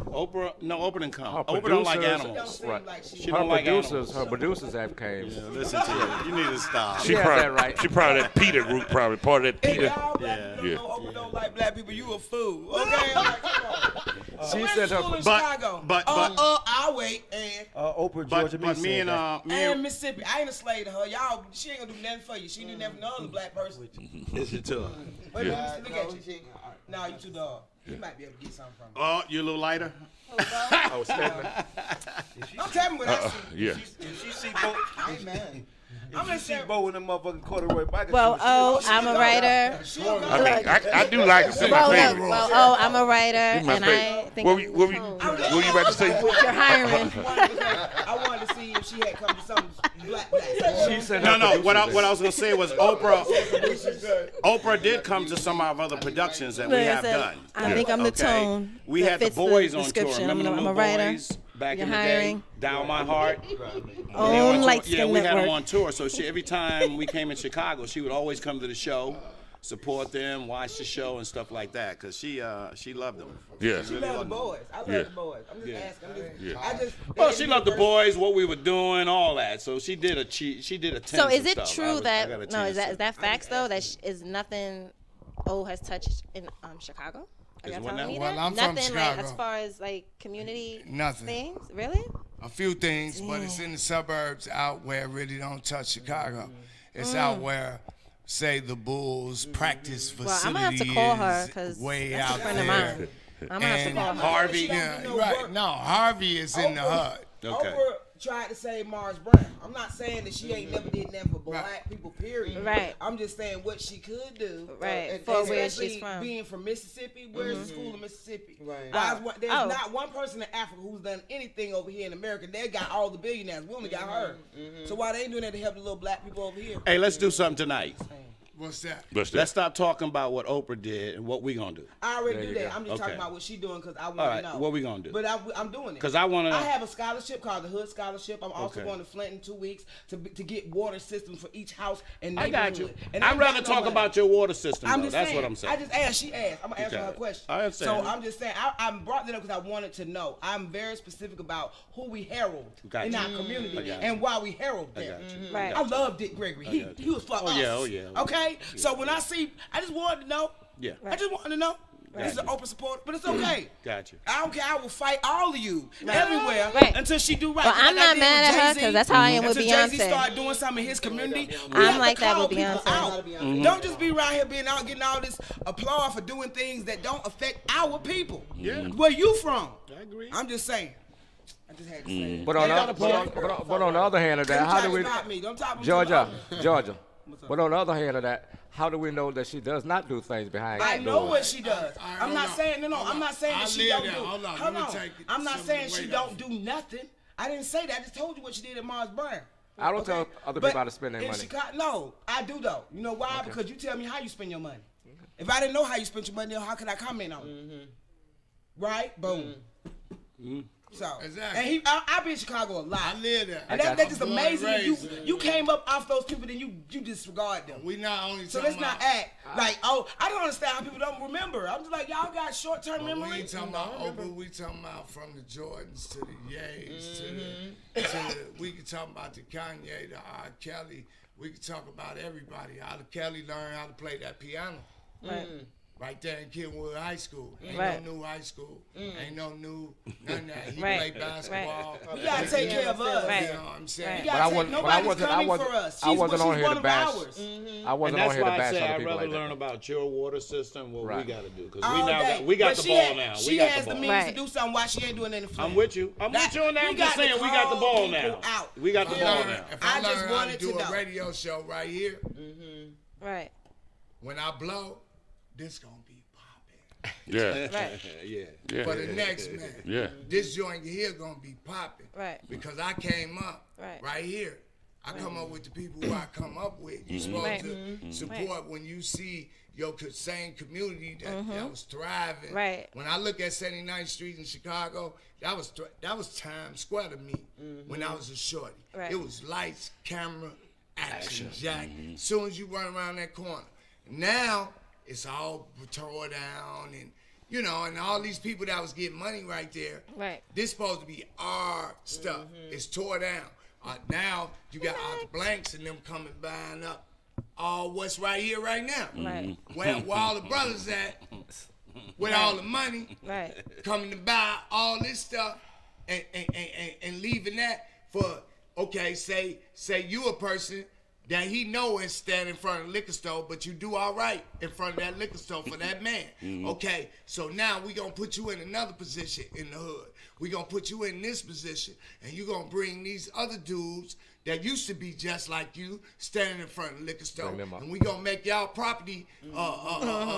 Oprah didn't come. Her Oprah don't like producers- animals. Right. She don't like animals. Her producers have came. Yeah, listen to you. You need to stop. She probably, she probably that Peter group, probably part of that Peter. Yeah. Oprah don't like black people. You a fool. Okay, like, come on. She said her. Chicago. I'll wait. And Oprah, Georgia, But me and Mississippi, I ain't a slave to her. Y'all, she ain't gonna do nothing for you. She didn't have no other black person. listen to her. Wait a minute, look at you. Nah, you too dog. You might be able to get something from her. Oh, you a little lighter. Oh, Stephanie. Don't tell me what I see. Yeah. If she see Bo, Hey, man. if she see Bo in the motherfucking corduroy bike, Well, I'm a writer. I mean, I do like to see my Well, favorite. I'm a writer, My and favorite. I think What were you about to say? you're hiring. I wanted to see if if she had come to some black. She said No. What I was gonna say was Oprah did come to some of our other productions that we have done. I think I'm the tone. We that had the fits boys on tour. description. Remember I'm the a writer. boys back You're in the hiring. day? Down My Heart. Own Light Yeah, Skin we had them Network. on tour. So every time we came in Chicago, she would always come to the show, support them, watch the show and stuff like that, because she loved them. Yeah. She loved the boys. I love the boys. I'm just asking. I just. Well, she loved the boys, what we were doing, all that. So she did a So is it true I that got a no? Is chance that facts though? That is nothing O has touched in Chicago? Are y'all telling me that? Well, I'm from Nothing like Chicago. as far as like community Nothing. things, really? A few things, but it's in the suburbs out where it really don't touch Chicago. It's out where, say, the Bulls practice facility I'm gonna have to call her is because way that's out a friend of there. mine. I'm gonna have to And call her. Harvey. Yeah, right. No, Harvey is in the HUD. Okay. Oprah tried to save Mars Brown. I'm not saying that she ain't never did nothing for black people, period. Right. I'm just saying what she could do. Right. And For where especially she's from. being from Mississippi, where's the school in Mississippi? Right. There's not one person in Africa who's done anything over here in America. They got all the billionaires. We only got her. So why they ain't doing that to help the little black people over here? Hey, let's do something tonight. What's that? Let's stop talking about what Oprah did and what we gonna do. I already do that. go. I'm just talking Okay. about what she doing because I want All to right, know. what we gonna do? But I'm doing it. 'Cause I wanna- I have a scholarship called the Hood Scholarship. I'm also Okay. going to Flint in 2 weeks to get water systems for each house and I got you. neighborhood. And I I'd ain't rather got no talk money. about your water system, I'm though. just That's saying, what I'm saying. I just asked. She asked. I'm gonna answer Okay. her question. I understand. So I'm just saying. I brought that up because I wanted to know. I'm very specific about who we herald Got in you. our community I got and why we herald I them. got you. Right. I love Dick Gregory. He was for us. Oh, yeah. Okay. So when I see, I just wanted to know. Yeah. I just wanted to know. This is an open support, but it's okay. Got you. I don't care. I will fight all of you everywhere Right. until she do right. But Just I'm like I not did mad with at her Jay-Z. 'cause that's how I am with Until Jay-Z Beyonce. start doing something in his community, we I'm have like to that call with people Beyonce. out. Don't just be around here getting all this applause for doing things that don't affect our people. Yeah. Where you from? I agree. I'm just saying. I just had to say it. But on, got a the, but on the other hand of that, Don't how try do to we, stop me. Don't talk me Georgia, too Georgia. But on the other hand of that, how do we know that she does not do things behind I doors? know what she does. right, I'm hold not on. saying no. Hold I'm on. not saying I that she live don't there. do. Hold on. Hold Let me on. take I'm not some of saying the she weight don't off. do nothing. I didn't say that. I just told you what she did at Mars Brown. I don't tell other people how to spend their in money. Chicago, no, I do though. You know why? Because you tell me how you spend your money. If I didn't know how you spent your money, how could I comment on it? Right? Boom. So, Exactly. and I be in Chicago a lot. I live there. And that's just I'm born and amazing. That raised there. you came up off those people, then you disregard them. We not only So talking let's not about, act like, oh, I don't understand how people don't remember. I'm just like, y'all got short-term we memory. ain't talking about Oprah. We talking about from the Jordans to the Yays to the we can talk about the Kanye, the R. Kelly. We can talk about everybody. R. Kelly learned how to play that piano. Right there in Kenwood High School. Ain't Right. no new high school. Ain't no new none of that. He Right. played basketball. We gotta take care of us. Right. You know what I'm saying? We But I gotta take, wasn't- but I nobody's wasn't- I coming wasn't- for us. I wasn't she's on here to one of bash. ours. I And wasn't that's on here why to I bash say other I'd people rather like learn that. about your water system, what we Right. got to do. Because All we now day. got, we got But the she ball had- now. She We got has the the ball. means Right. to do something. Why she ain't doing anything? for I'm them? with you. I'm That- with you on that. we I'm just got to saying we got the call ball people now. out. We got the If ball I now. if I I just learn how wanted to to do know. a radio show right here, Right. when I blow, this gonna be popping. Yeah. Right. Yeah. Yeah. For the next man. Yeah. This joint here gonna be popping. Right. Because I came up Right. here. I come up with the people who I come up with. You're supposed Right. to support when you see your same community that was thriving. Right. When I look at 79th Street in Chicago, that was Times Square to me when I was a shorty. Right. It was lights, camera, action, jack. As soon as you run around that corner. Now it's all tore down and and all these people that was getting money right there. Right. This supposed to be our stuff. It's tore down. Now you got Arthur Blanks and them coming buying up all what's right here right now. Right. Where all the brothers at with all the money Right. coming to buy all this stuff and leaving that for say you a person that he know is standing in front of the liquor store, but you do all right in front of that liquor store for that man. Okay, so now we gonna put you in another position in the hood. We gonna put you in this position, and you gonna bring these other dudes that used to be just like you, standing in front of the liquor store, Bring them up. and we gonna make y'all property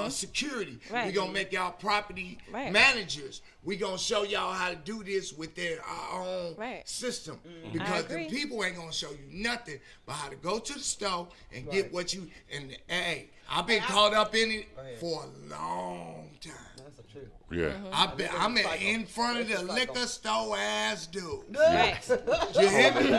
security. Right. We gonna make y'all property managers. We gonna show y'all how to do this with our own system, because the people ain't gonna show you nothing but how to go to the store and get what you. And hey, I've been caught up in it for a long time. Yeah. I'm in front of the liquor store ass dude. Right. You hear me?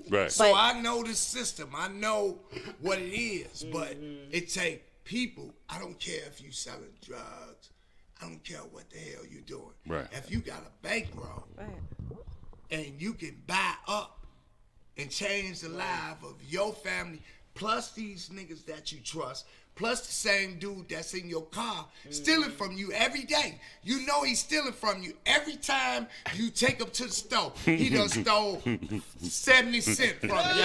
Right. So I know the system. I know what it is, but it take people. I don't care if you selling drugs. I don't care what the hell you doing. Right. If you got a bankroll and you can buy up and change the life of your family, plus these niggas that you trust, plus the same dude that's in your car stealing from you every day. You know he's stealing from you every time you take him to the store. He done stole 70 cents from you.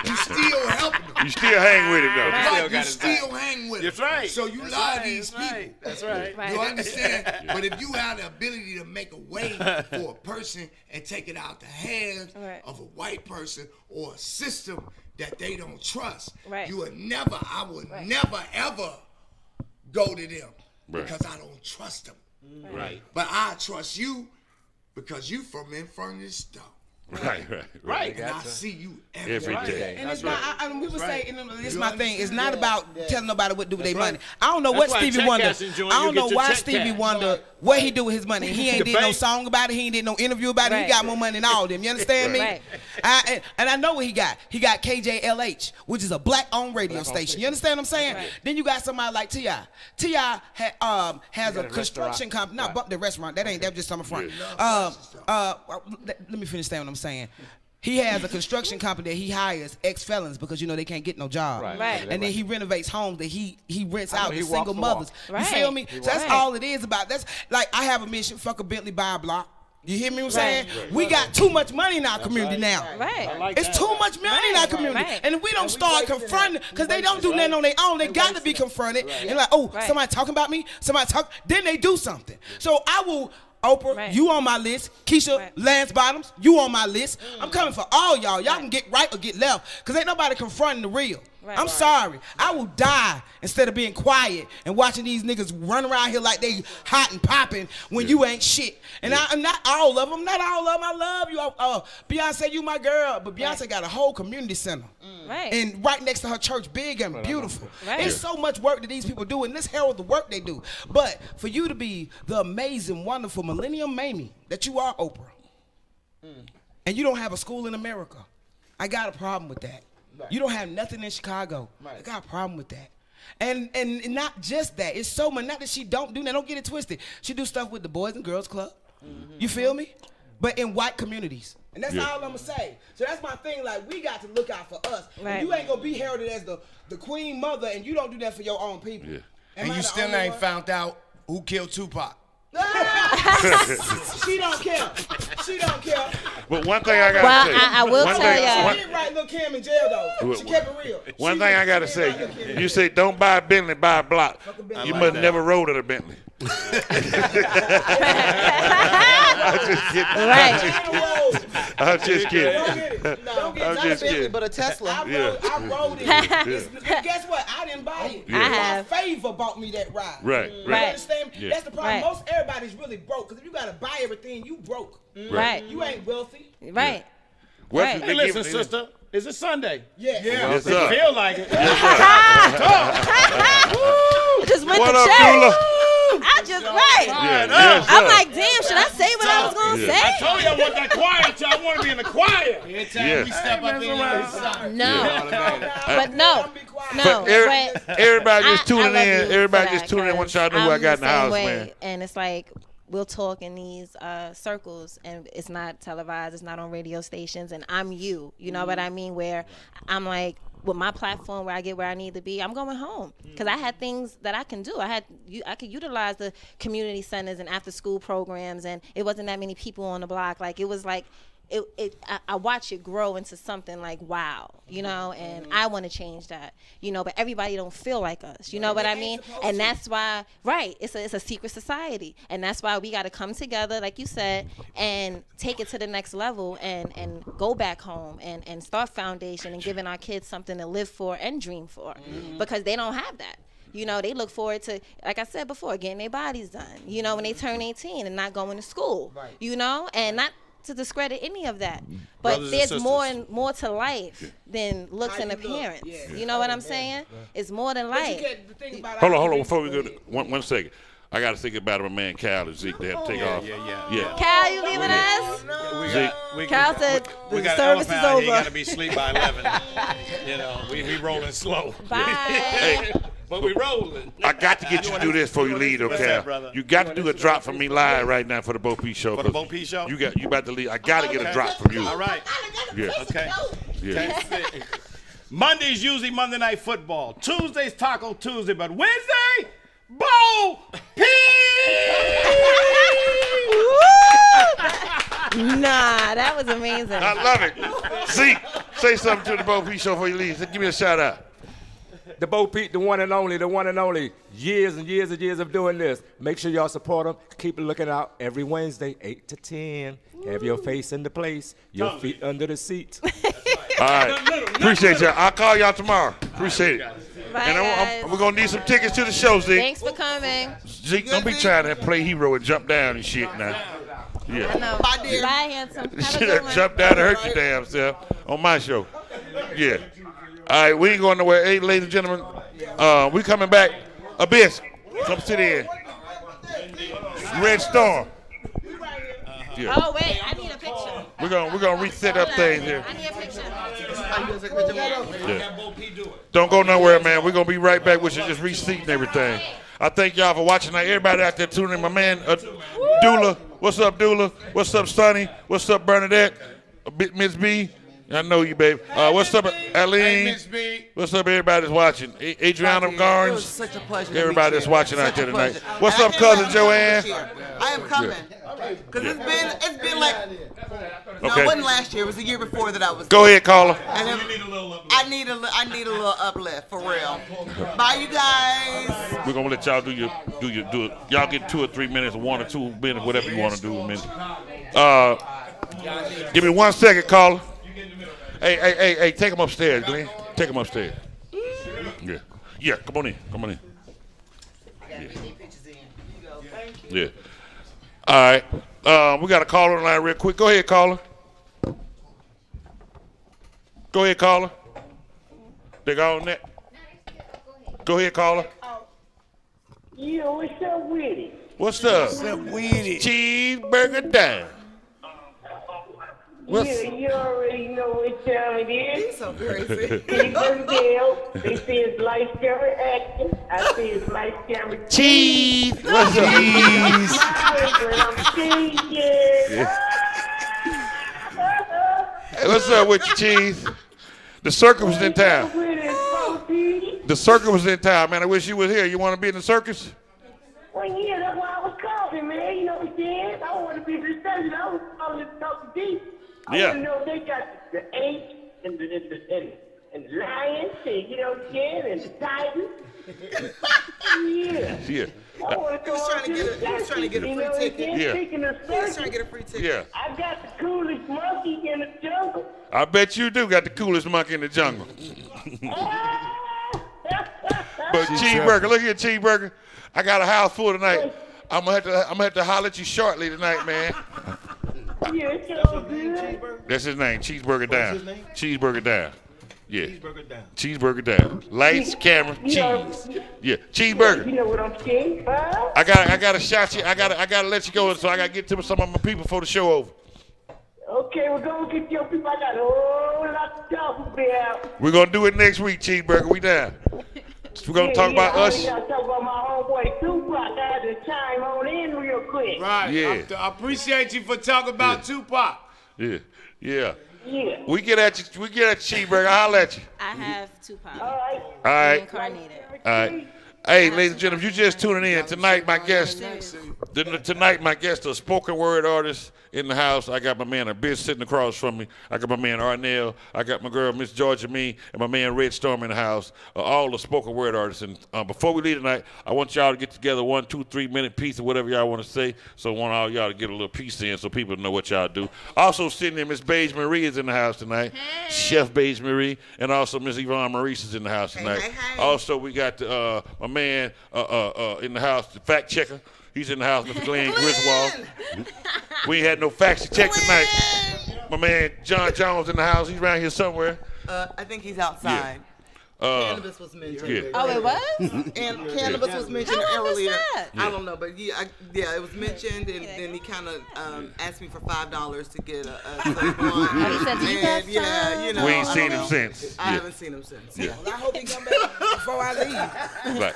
You still helping him. You still hang with him though. Right, you still hang with him. That's right. So you love these people. That's right. You understand? But if you have the ability to make a way for a person and take it out the hands of a white person or a system that they don't trust, I would never ever go to them because I don't trust them. Right. But I trust you because you from in front of this store. Right. And I see you every day. And it's not, we would say, and this is my thing, it's not about telling nobody what to do with their money. I don't know what Stevie Wonder, I don't know why Stevie Wonder, what he do with his money. He ain't did no song about it, he ain't did no interview about it, he got more money than all of them, you understand me? And I know what he got. He got KJLH, which is a black-owned radio station. You understand what I'm saying? Then you got somebody like T.I. T.I. has a construction company, not Bump the Restaurant, that was just something front. Let me finish saying what I'm saying. He has a construction company that he hires ex-felons because, you know, they can't get no job. And then he renovates homes that he rents out to single mothers. You feel me? So that's all it is about. That's like, I have a mission, fuck a Bentley, buy a block. You hear me what I'm saying? We got too much money in our community now. It's too much money in our community. And if we don't start confronting, because they don't do nothing on their own, they got to be confronted. And like, oh, somebody talking about me? Somebody talk, then they do something. So I will... Oprah, you on my list. Keisha, Lance Bottoms, you on my list. I'm coming for all y'all. Y'all can get right or get left, because ain't nobody confronting the real. I'm sorry. I will die instead of being quiet and watching these niggas run around here like they hot and popping when you ain't shit. And I'm not all of them. Not all of them. I love you. Beyonce, you my girl. But Beyonce got a whole community center. And right next to her church, big and beautiful. There's so much work that these people do, and let's herald the work they do. But for you to be the amazing, wonderful Millennium Mamie that you are, Oprah, and you don't have a school in America, I got a problem with that. You don't have nothing in Chicago. I got a problem with that. And not just that. It's so much. Not that she don't do that. Don't get it twisted. She do stuff with the Boys and Girls Club. You feel me? But in white communities. And that's all I'm going to say. So that's my thing. Like, we got to look out for us. And you ain't going to be heralded as the queen mother, and you don't do that for your own people. And you still ain't found out who killed Tupac. She don't care. She don't care. But one thing I gotta say. I will tell y'all. She didn't write Lil' Kim in jail though. She kept it real. One thing I gotta say. You say don't buy a Bentley, buy a block. You must never rode at a Bentley. I'm just kidding. I'm just kidding. But a Tesla. I rode it. And guess what? I didn't buy it. My favor bought me that ride. Right. You understand? That's the problem. Most everybody's really broke, because if you gotta buy everything, you broke. You ain't wealthy. Hey, listen, sister. Is it Sunday? Yeah. Yes, It sir. feel like it. Just went What to up, church. Dula? I just Yes, I'm sir. like, damn, should I say what I was gonna say? I told you I want that choir. I want to be in the choir. Every time we step up in But no. Everybody just I tuning love in. you Everybody for just that, tuning in. Want 'cause y'all to know who I I'm got in the same house, way. man. And it's like, we'll talk in these circles, and it's not televised, it's not on radio stations, and I'm you know what I mean, where I'm like, with my platform, where I get where I need to be, I'm going home, because I had things that I can do. I could utilize the community centers and after school programs, and it wasn't that many people on the block. Like, it was like, I watch it grow into something like wow, you know, and I want to change that, you know, but everybody don't feel like us, you know what I mean? And that's why, right, it's a secret society, and that's why we got to come together, like you said, and take it to the next level and go back home and start foundation and giving our kids something to live for and dream for, because they don't have that. You know, they look forward to, like I said before, getting their bodies done, you know, when they turn 18 and not going to school, you know, and not to discredit any of that. But Brothers there's more to life than looks and appearance. You know what I'm saying? It's more than life. Hold on. Before we go, one second. I got to think about my man Cal and Zeke. They have to take off. Yeah. Cal, you leaving us? Cal said we the got service is over. You got to be asleep by 11. You know, we rolling slow. Bye. Hey, but we rolling. I got to get you to do this before you leave, What's okay? that, brother? You got to do a drop from me live right now for the Bo P Show. For the Bo P Show? You about to leave. I got to get a drop from you. All right. Yeah. Okay. Yeah. Monday's usually Monday Night Football. Tuesday's Taco Tuesday, but Wednesday, Bo P. Nah, that was amazing. I love it. Zeke, say something to the Bo P Show before you leave. Give me a shout out. The Bo P, the one and only. Years and years and years of doing this. Make sure y'all support them. Keep looking out every Wednesday, 8 to 10. Have your face in the place, your feet under the seat. All right. Appreciate y'all. I'll call y'all tomorrow. Appreciate it. Bye, And we're going to need some tickets to the show, Zeke. Thanks for coming. Zeke, don't be trying to play hero and jump down and shit now. Yeah. I know. Bye, handsome. Have a Shit, good one. jump down and hurt your damn self on my show. Yeah. All right, we ain't going nowhere. Hey, ladies and gentlemen, we coming back. Abyss, come sit in. Red Storm. Yeah. Oh, wait, I need a picture. We're gonna reset up things here. I need a picture. Yeah. Don't go nowhere, man. We're gonna be right back with you, just reseating everything. I thank y'all for watching. Now, everybody out there tuning in. My man, Dula. What's up, Dula? What's up, Sonny? What's up, Bernadette? Miss B. I know you, baby. What's up, Aline? Hey, Miss B. What's up, everybody that's watching? Adriana It was Garnes. such a pleasure. to Everybody meet that's you. watching out Such there a tonight. pleasure. What's And up, I can't cousin wait Joanne? this year. I am coming. Because it's been like, no, Okay. it wasn't last year. It was the year before that I was. Go ahead, caller. And I need a little uplift for real. Bye, you guys. We're gonna let y'all do it. Y'all get 2 or 3 minutes, 1 or 2 minutes, whatever you want to do. A minute. Give me 1 second, caller. Hey, take him upstairs, Glenn. Take him upstairs. Yeah. Come on in. Yeah. All right. We got a caller on the line real quick. Go ahead, caller. They got on that. Go ahead, caller. Yeah, what's up with it? What's up? What's up with it? Cheeseburger down. Yeah, you already know what time it is. He's so crazy. They say it's life camera action. I say it's life camera Cheese. What's up? Hey, what's up with you, Cheese? The circus was in town. The circus was in town, man. I wish you was here. You want to be in the circus? Well, yeah, that's why I was calling, man. You know what I'm saying? I want to be in the circus. I was calling to talk to D. I Yeah. want to know they got the ape and the lions, and, you know what I'm saying, and the tigers. Yeah. I want to go on to the He was trying to get a you free know what I'm ticket. saying? Yeah. Speaking of He was trying to circus, get a free ticket. Yeah. I got the coolest monkey in the jungle. I bet you do got the coolest monkey in the jungle. But Cheeseburger, look here, Cheeseburger. I got a house full tonight. I'm gonna have to holler at you shortly tonight, man. Yeah, it's all good. That's his name, Cheeseburger Down. his name? Cheeseburger Down. Yeah. Cheeseburger down. Cheeseburger Down. Lights, camera, cheese. Yeah, Cheeseburger. You know what I'm saying, huh? I gotta shot you. I gotta let you go, so I gotta get to some of my people before the show over. Okay, we're going to get your people. I got a whole lot to talk about. We're gonna do it next week, Cheeseburger. We down. We're gonna talk about us. I got to talk about my homeboy Tupac. I had to chime on in real quick. Right. Yeah. I appreciate you for talking about Tupac. Yeah. Yeah. We get at you. We get at you, Cheeseburger. I'll holler at you. I have Tupac. All right. All right. Reincarnated. All right. Hey, ladies and gentlemen, if you just tuning in tonight, my guest, a spoken word artist in the house. I got my man Abyss sitting across from me. I got my man Arnell. I got my girl Miss Georgia Me, and my man Red Storm in the house. All the spoken word artists. And before we leave tonight, I want y'all to get together 1, 2, 3 minute piece of whatever y'all want to say. So I want all y'all to get a little piece in so people know what y'all do. Also sitting there, Miss Beige Marie is in the house tonight. Hey. Chef Beige Marie, and also Miss Yvonne Maurice is in the house tonight. Hey. Also, we got my man in the house, the fact checker. He's in the house, Mr. Glenn Griswold. We ain't had no facts to check tonight. My man John Jones in the house. He's around here somewhere. I think he's outside. Cannabis was mentioned. Yeah. Oh, it was? And cannabis was mentioned How long was earlier. that? I don't know, but it was mentioned, and then he kind of asked me for $5 to get a He said, "You got yeah, you know. We ain't seen him since. I haven't seen him since. Yeah. Well, I hope he come back before I leave. Right.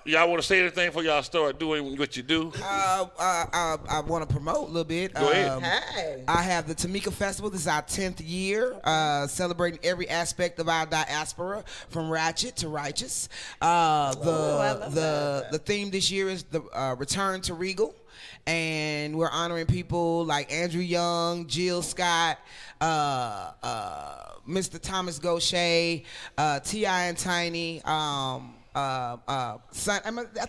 Y'all want to say anything before y'all start doing what you do? I want to promote a little bit. Go ahead. Hey. I have the Tamika Festival. This is our 10th year, celebrating every aspect of our diaspora, from ratchet to righteous. The theme this year is the Return to Regal, and we're honoring people like Andrew Young, Jill Scott, Mr. Thomas Gaucher, T.I. and Tiny. I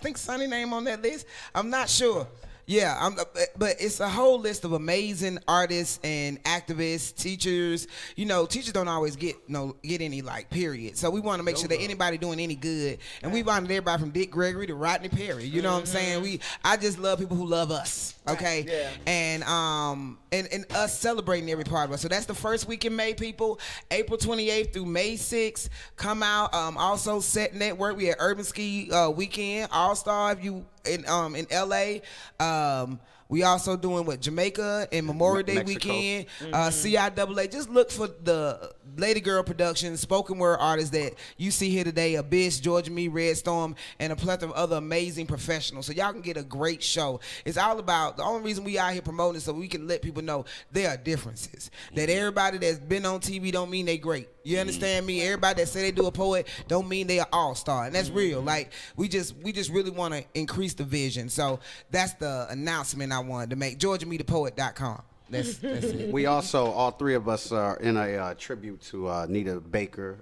think Sonny name on that list. I'm not sure. Yeah, but it's a whole list of amazing artists and activists, teachers. You know, teachers don't always get any period. So we want to make sure that anybody doing any good, and we've honored everybody from Dick Gregory to Rodney Perry. You know what I'm saying? I just love people who love us. Okay, yeah. And us celebrating every part of us. So that's the first week in May, people. April 28th through May 6th. Come out. Also, Set Network. We had Urban Ski Weekend All Star. If you in LA. We also doing Jamaica and Memorial Day weekend. CIAA. Just look for the Lady Girl Productions, spoken word artists that you see here today. Abyss, Georgia Me, Red Storm, and a plethora of other amazing professionals. So y'all can get a great show. It's all about, the only reason we out here promoting is so we can let people know there are differences. That everybody that's been on TV don't mean they great. You understand me? Everybody that say they do a poet don't mean they are all-star. And that's real. Like, we just really want to increase the vision. So that's the announcement I wanted to make. GeorgiaMeThePoet.com. That's it. We also, all three of us are in a tribute to Anita Baker.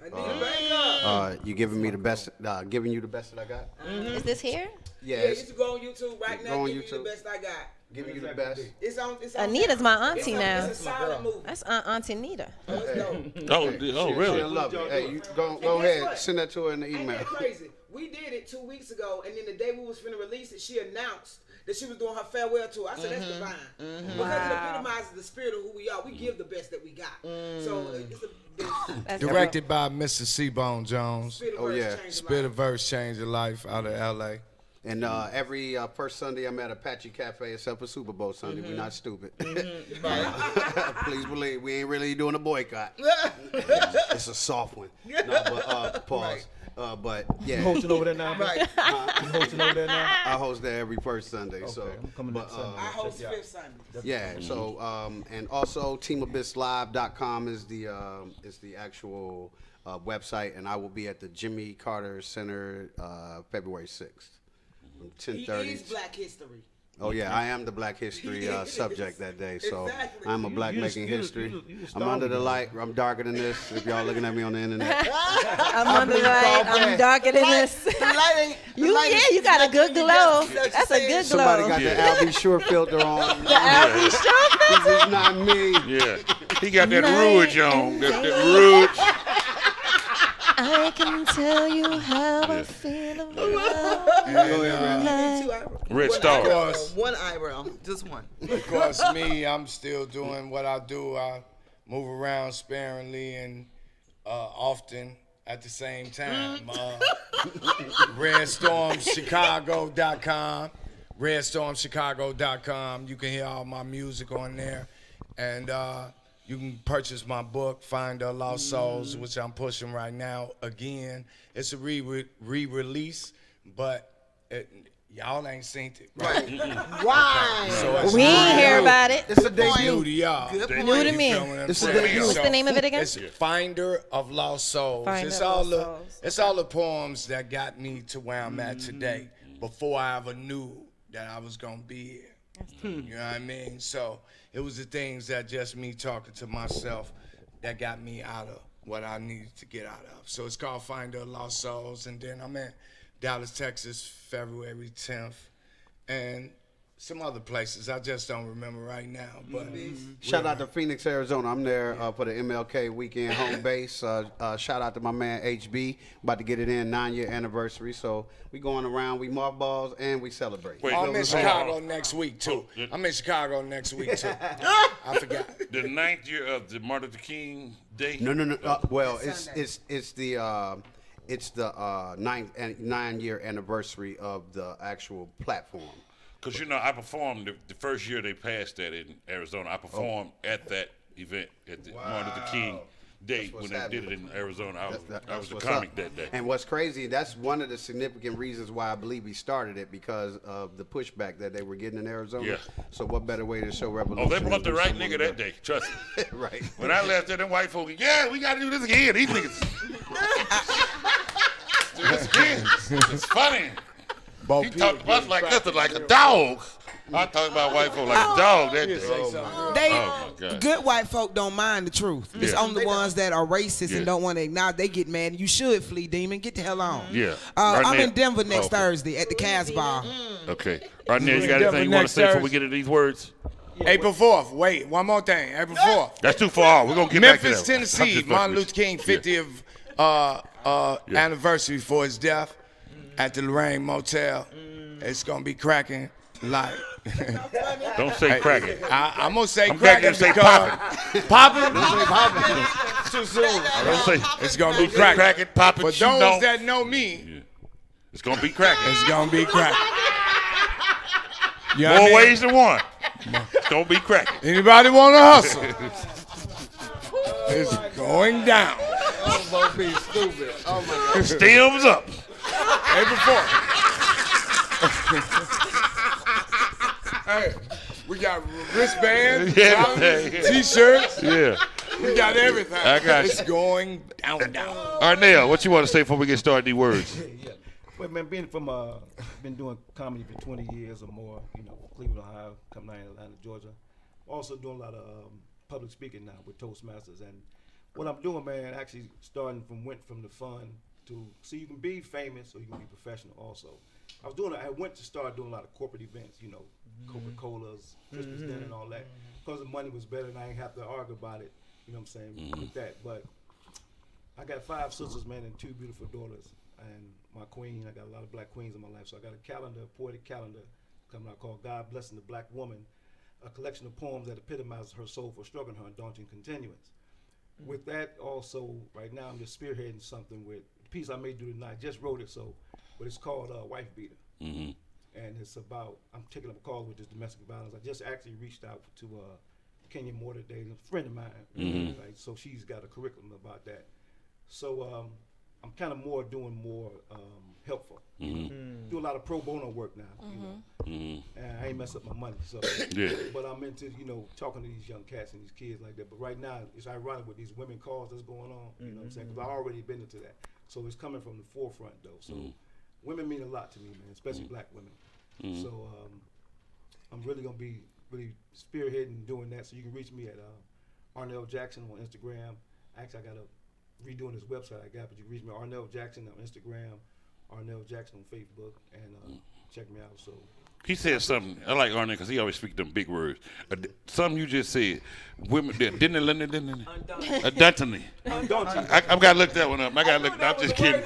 You giving me the best, giving you the best that I got. Is this here? Yeah, you should go on YouTube right now. Give you the best I got. Giving you the best. It's on Anita's my auntie now. It's a solid movie. That's Auntie Nita. Oh, really? She'll love it. Hey, you go ahead. Send that to her in the email. Ain't that crazy? We did it 2 weeks ago, and then the day we was finna release it, she announced that she was doing her farewell tour. I said, that's divine. Because it epitomizes the spirit of who we are. We give the best that we got. So it's Directed by Mr. C-Bone Jones. Oh, yeah. Spit a Verse Change Your Life out of L.A. And every first Sunday I'm at Apache Cafe except for Super Bowl Sunday. We're not stupid. Please believe we ain't really doing a boycott. It's a soft one. No, but pause. Right. But yeah. You hosting over there now? Right. You hosting over there now? I host there every first Sunday. Okay, so I'm coming next Sunday. I host fifth Sunday. Yeah. So and also teamabysslive.com is the actual website, and I will be at the Jimmy Carter Center February 6th. 10:30. He is Black History. Oh yeah, I am the Black History subject that day. So exactly. I'm a black making history. I'm under the light. I'm darker than this. If y'all looking at me on the internet, I'm under the light. I'm darker than this. You got a good glow. That's a good glow. Somebody got the Al B. Sure filter on. The Al B. Sure filter. This is not me. Yeah, he got that rouge on. That rouge. I can tell you how I feel about Red Star. One eyebrow, just one. Of course, me, I'm still doing what I do. I move around sparingly and often at the same time. RedStormChicago.com. RedStormChicago.com. You can hear all my music on there. And you can purchase my book, Find the Lost Souls, which I'm pushing right now. Again, it's a re-release, but Y'all ain't seen it. Right. Why? So We ain't hear about it. It's a New debut. to y'all. New to me. It's a debut. What's the name of it again? It's Finder of Lost Souls. Finder It's of all Lost the Souls. it's all the poems that got me to where I'm at today. Before I ever knew that I was gonna be here. You know what I mean? So it was the things that just me talking to myself that got me out of what I needed to get out of. So it's called Finder of Lost Souls, and then I'm in Dallas, Texas, February 10th, and some other places. I just don't remember right now. But Shout out to Phoenix, Arizona. I'm there for the MLK weekend home base. Shout out to my man HB. About to get it in 9-year anniversary. So we going around, we mark balls, and we celebrate. Wait, I'm in Chicago next week too. I'm in Chicago next week too. I forgot. The 9th year of the Martin Luther King Day. No. Well, it's the 9-year anniversary of the actual platform. Because, you know, I performed the first year they passed that in Arizona. I performed at that event at the Martin Luther King Day when they did it in Arizona. I was a comic that day. And what's crazy, that's one of the significant reasons why I believe he started it, because of the pushback that they were getting in Arizona. Yeah. So what better way to show revolution? Oh, they brought the right nigga that day. Trust me. Right. When I left there, them white folks, yeah, we got to do this again. These niggas. Do this again. It's funny. Bo He P talked to us like us, like a dog. I talked about white folk like a dog that day. Oh, my God. Good white folk don't mind the truth. It's Yeah. only the ones that are racist Yeah. and don't want to acknowledge. They get mad. You should flee, demon. Get the hell on. Yeah. I'm Right in now. Denver next Okay. Thursday at the Casbah. Okay. Right now, you got anything you want to say before we get into these words? April 4th. Wait, one more thing. April 4th. That's too far. We're going to get back to that. Memphis, I'm Tennessee. just Martin fucking Luther King with you. 50th anniversary for his death at the Lorraine Motel. It's gonna be cracking like. Don't say cracking. I'm gonna say I'm glad you cracking say because popping. too soon. Don't say It's gonna be cracking. cracking, popping, For shooting those on. that know me, It's going to be cracking. it's gonna be cracking. You know what I More mean? ways than one. It's going to be cracking. Anybody want to hustle? It's going down. Oh, Bo P, stupid. Oh my God. Stems up. April 4th. Hey, we got wristbands, Yeah, socks, yeah. t-shirts. Yeah. We got everything. I got It's you. going down. Arnell, what you want to say before we get started these words? Yeah. Well, man, being from been doing comedy for 20 years or more. You know, Cleveland, Ohio, come down to Atlanta, Georgia. Also doing a lot of public speaking now with Toastmasters, and what I'm doing, man, actually went from the fun to so you can be famous or you can be professional also. I went to start doing a lot of corporate events, you know, Coca-Cola's, Christmas dinner and all that, because the money was better and I didn't have to argue about it, you know what I'm saying, with that. But I got 5 sisters, man, and 2 beautiful daughters, and my queen, I got a lot of black queens in my life, so I got a calendar, a poetic calendar coming out called God Blessing the Black Woman, a collection of poems that epitomizes her soul for struggling her undaunting continuance. With that also, right now I'm just spearheading something with the piece I may do tonight, just wrote it, but it's called Wife Beater. Mm-hmm. And it's about, I'm taking up a call with this domestic violence. I just actually reached out to Kenya Moore today, a friend of mine, right? So she's got a curriculum about that. So I'm kind of doing more helpful. Do a lot of pro bono work now, you know. And I ain't mess up my money, so. Yeah. But I'm into, you know, talking to these young cats and these kids like that. But right now, it's ironic with these women calls that's going on, you know what I'm saying? Because I already been into that. So it's coming from the forefront, though. So women mean a lot to me, man, especially black women. So I'm really going to be really spearheading doing that. So you can reach me at Arnell Jackson on Instagram. Actually, I got to redoing this website I got, but you can reach me at Arnell Jackson on Instagram, Arnell Jackson on Facebook, and check me out. So He said something. I like Arnell because he always speaks them big words. Something you just said. Women, didn't Undaunted. I got to look that one up. I got to look. I'm just kidding.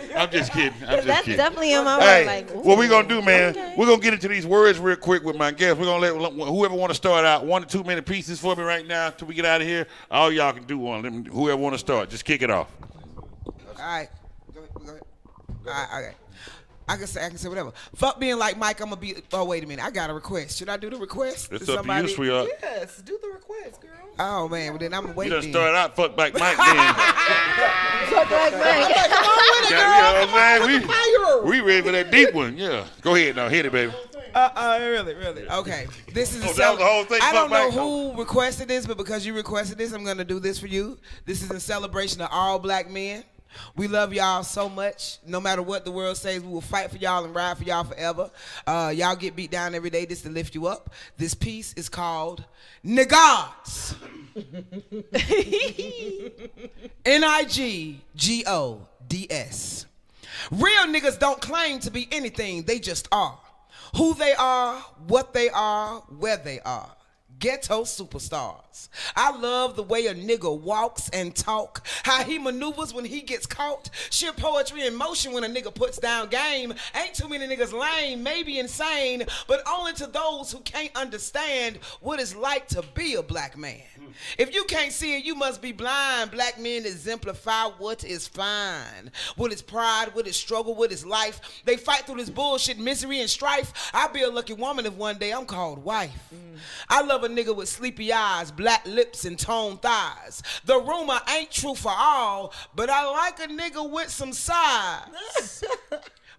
That's definitely in my Hey, mind. Like, what we gonna do, man? okay. We're gonna get into these words real quick with my guests. We're gonna let whoever want to start out 1 to 2 minute pieces for me right now till we get out of here. All y'all can do one. Whoever want to start, just kick it off. All right. Go ahead. All right. Okay. I can say whatever. Fuck being like Mike, I'm gonna be. Oh wait a minute, I got a request. Should I do the request? It's up to you, sweetheart. Yes, do the request, girl. Oh man, well then I'm You waiting. done started out fuck like Mike then. Fuck like Mike. Come on with it, girl. You know what I'm saying? We ready for that deep one. Yeah. Go ahead now. Hit it, baby. Really. Okay. This is that was the whole thing. I don't know who requested this, but because you requested this, I'm going to do this for you. This is in celebration of all black men. We love y'all so much. No matter what the world says, we will fight for y'all and ride for y'all forever. Y'all get beat down every day. This to lift you up. This piece is called Niggods. Niggods. Real niggas don't claim to be anything. They just are. Who they are, what they are, where they are. Ghetto superstars. I love the way a nigga walks and talk, how he maneuvers when he gets caught. Sheer poetry in motion when a nigga puts down game. Ain't too many niggas lame, maybe insane, but only to those who can't understand what it's like to be a black man. If you can't see it, you must be blind. Black men exemplify what is fine. What is pride, what is struggle, what is life. They fight through this bullshit, misery, and strife. I'll be a lucky woman if one day I'm called wife. I love a nigga with sleepy eyes, black lips, and toned thighs. The rumor ain't true for all, but I like a nigga with some size.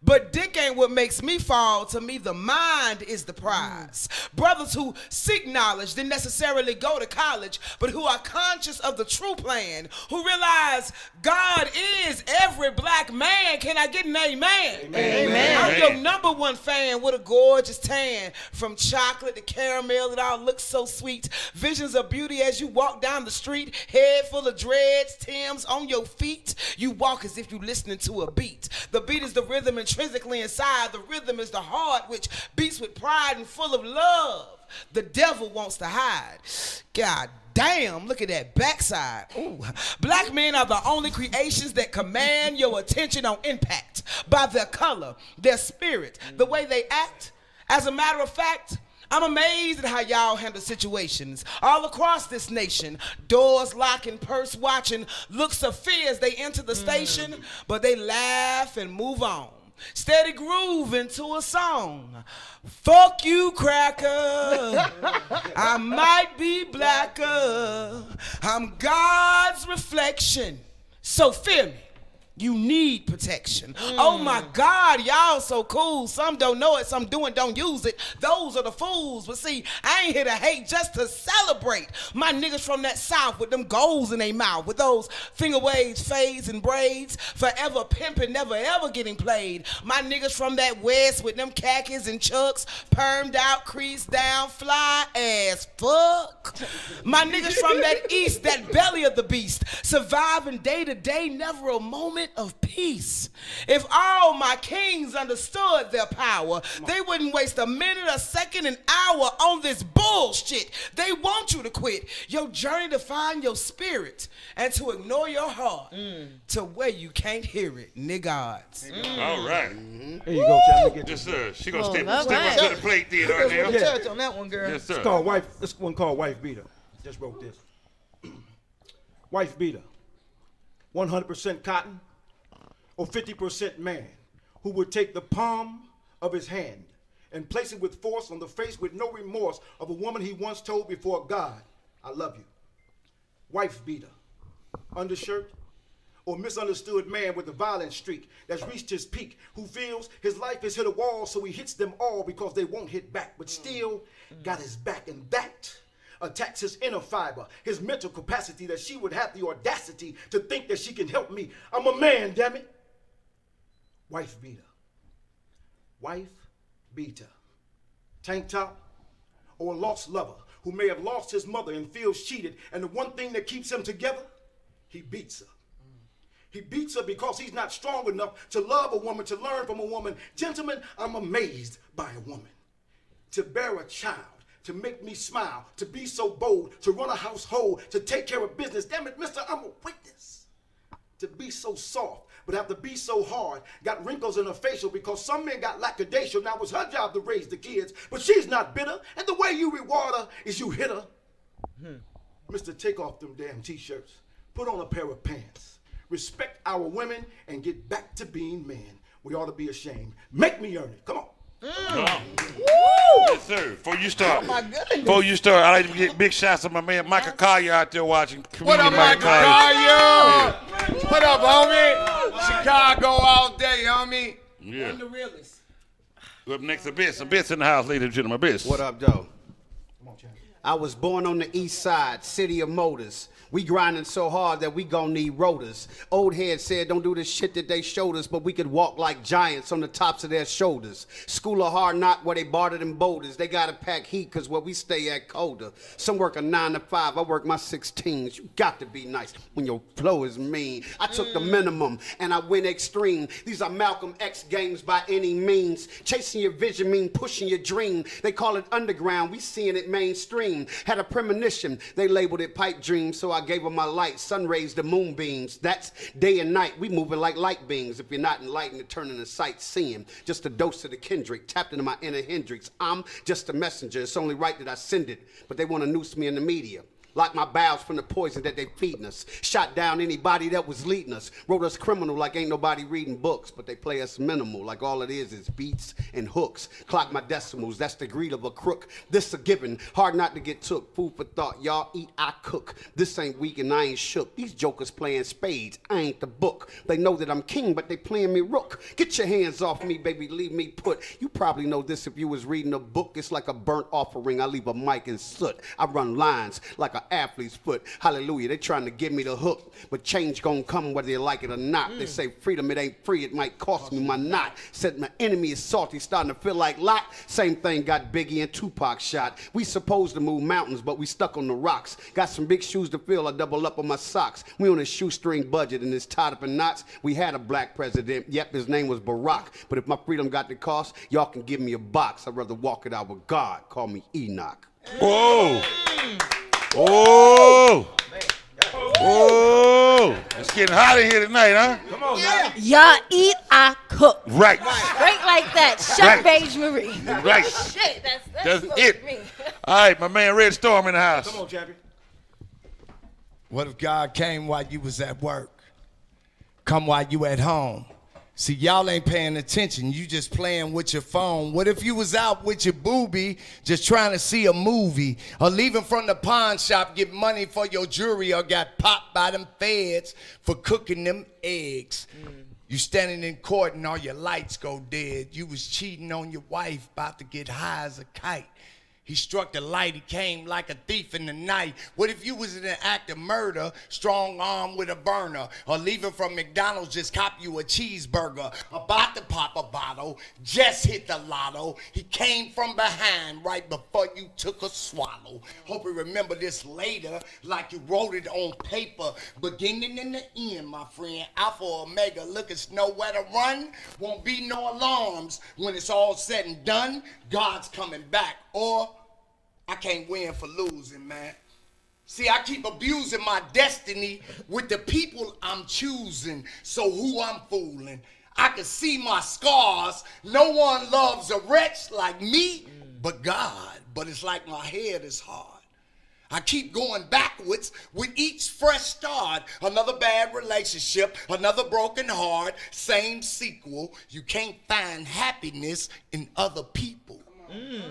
But dick ain't what makes me fall. To me, the mind is the prize. Brothers who seek knowledge didn't necessarily go to college, but who are conscious of the true plan, who realize God is every black man. Can I get an amen? Amen. I'm your number one fan with a gorgeous tan. From chocolate to caramel, it all looks so sweet. Visions of beauty as you walk down the street. Head full of dreads, Timbs on your feet. You walk as if you're listening to a beat. The beat is the rhythm intrinsically inside. The rhythm is the heart which beats with pride and full of love. The devil wants to hide. God damn, look at that backside. Ooh. Black men are the only creations that command your attention on impact by their color, their spirit, the way they act. As a matter of fact, I'm amazed at how y'all handle situations all across this nation. Doors locking, purse watching, looks of fear as they enter the station, but they laugh and move on. Steady groove into a song. Fuck you, cracker. I might be blacker. I'm God's reflection. So fear me. You need protection. Oh my God, y'all so cool. Some don't know it, some do and don't use it. Those are the fools. But see, I ain't here to hate, just to celebrate. My niggas from that south with them goals in their mouth, with those finger waves, fades, and braids, forever pimping, never ever getting played. My niggas from that west with them khakis and chucks, permed out, creased down, fly as fuck. My niggas from that east, that belly of the beast, surviving day to day, never a moment of peace. If all my kings understood their power, they wouldn't waste a minute, a second, an hour on this bullshit. They want you to quit your journey to find your spirit and to ignore your heart to where you can't hear it. Niggods. All right. Here you go, Chad. Yes, sir. She gonna step right. up to the plate there, Darnell. Church on that one, girl. Yes, sir. It's called Wife. This one called Wife Beater. Just wrote this. Wife Beater. 100% cotton or 50% man who would take the palm of his hand and place it with force on the face with no remorse of a woman he once told before God, I love you. Wife beater. Undershirt or misunderstood man with a violent streak that's reached his peak, who feels his life has hit a wall, so he hits them all because they won't hit back, but still got his back, and that attacks his inner fiber, his mental capacity, that she would have the audacity to think that she can help me. I'm a man, damn it. Wife beater. Wife beater. Tank top or a lost lover who may have lost his mother and feels cheated, and the one thing that keeps them together, he beats her. He beats her because he's not strong enough to love a woman, to learn from a woman. Gentlemen, I'm amazed by a woman. To bear a child, to make me smile, to be so bold, to run a household, to take care of business. Damn it, mister, I'm a witness. To be so soft, but have to be so hard. Got wrinkles in her facial because some men got lackadaisical. Now it's her job to raise the kids, but she's not bitter. And the way you reward her is you hit her. Mister, take off them damn t-shirts. Put on a pair of pants. Respect our women and get back to being men. We ought to be ashamed. Make me earn it. Come on. Yes, sir. Before you start, Oh my goodness. before you start, I like to get big shots of my man Michael Collier out there watching. What up, Comedian Michael Collier? What up, homie? Chicago all day, homie. Yeah. I'm the realest. Up next, Abyss. Abyss in the house, ladies and gentlemen. Abyss. What up, Joe? I was born on the east side, city of motors. We grinding so hard that we gon' need rotors. Old heads said don't do the shit that they showed us, but we could walk like giants on the tops of their shoulders. School of hard knock where they bartered in boulders. They gotta pack heat cause where we stay at colder. Some work a 9 to 5, I work my 16s. You got to be nice when your flow is mean. I took the minimum and I went extreme. These are Malcolm X games by any means. Chasing your vision mean pushing your dream. They call it underground, we seeing it mainstream. Had a premonition, they labeled it pipe dream, so I gave them my light, sun rays to moonbeams. That's day and night, we moving like light beams. If you're not enlightened, it turn into sightseeing. Just a dose of the Kendrick, tapped into my inner Hendrix. I'm just a messenger, it's only right that I send it, but they want to noose me in the media. Lock my bowels from the poison that they feeding us. Shot down anybody that was leading us. Wrote us criminal like ain't nobody reading books, but they play us minimal like all it is beats and hooks. Clock my decimals, that's the greed of a crook. This a given, hard not to get took. Food for thought, y'all eat, I cook. This ain't weak and I ain't shook. These jokers playing spades, I ain't the book. They know that I'm king, but they playing me rook. Get your hands off me, baby, leave me put. You probably know this if you was reading a book. It's like a burnt offering, I leave a mic in soot. I run lines like a athlete's foot. Hallelujah, they trying to give me the hook, but change gonna come whether you like it or not. They say freedom, it ain't free, it might cost me my knot. Said my enemy is salty, starting to feel like Lot. Same thing got Biggie and Tupac shot. We supposed to move mountains, but we stuck on the rocks. Got some big shoes to fill, I double up on my socks. We on a shoestring budget and it's tied up in knots. We had a black president, yep, his name was Barack. But if my freedom got the cost, y'all can give me a box. I'd rather walk it out with God, call me Enoch. Whoa! Oh! Oh! It's getting hot in here tonight, huh? Come on, yeah. Y'all eat, I cook. Right. Straight like that. Chef Right. Beige Marie. Right. Shit, That's supposed it. to be. All right, my man Red Storm in the house. Come on, champion. What if God came while you was at work? Come while you at home? See, y'all ain't paying attention. You just playing with your phone. What if you was out with your boobie just trying to see a movie, or leaving from the pawn shop, get money for your jewelry, or got popped by them feds for cooking them eggs? You standing in court and all your lights go dead. You was cheating on your wife, about to get high as a kite. He struck the light, he came like a thief in the night. What if you was in an act of murder, strong arm with a burner, or leaving from McDonald's, just cop you a cheeseburger, about to pop a bottle, just hit the lotto. He came from behind right before you took a swallow. Hope you remember this later like you wrote it on paper. Beginning in the end, my friend, Alpha Omega, looking nowhere to run. Won't be no alarms when it's all said and done. God's coming back, or I can't win for losing, man. See, I keep abusing my destiny with the people I'm choosing, so who I'm fooling. I can see my scars. No one loves a wretch like me but God. But it's like my head is hard. I keep going backwards with each fresh start. Another bad relationship, another broken heart, same sequel. You can't find happiness in other people.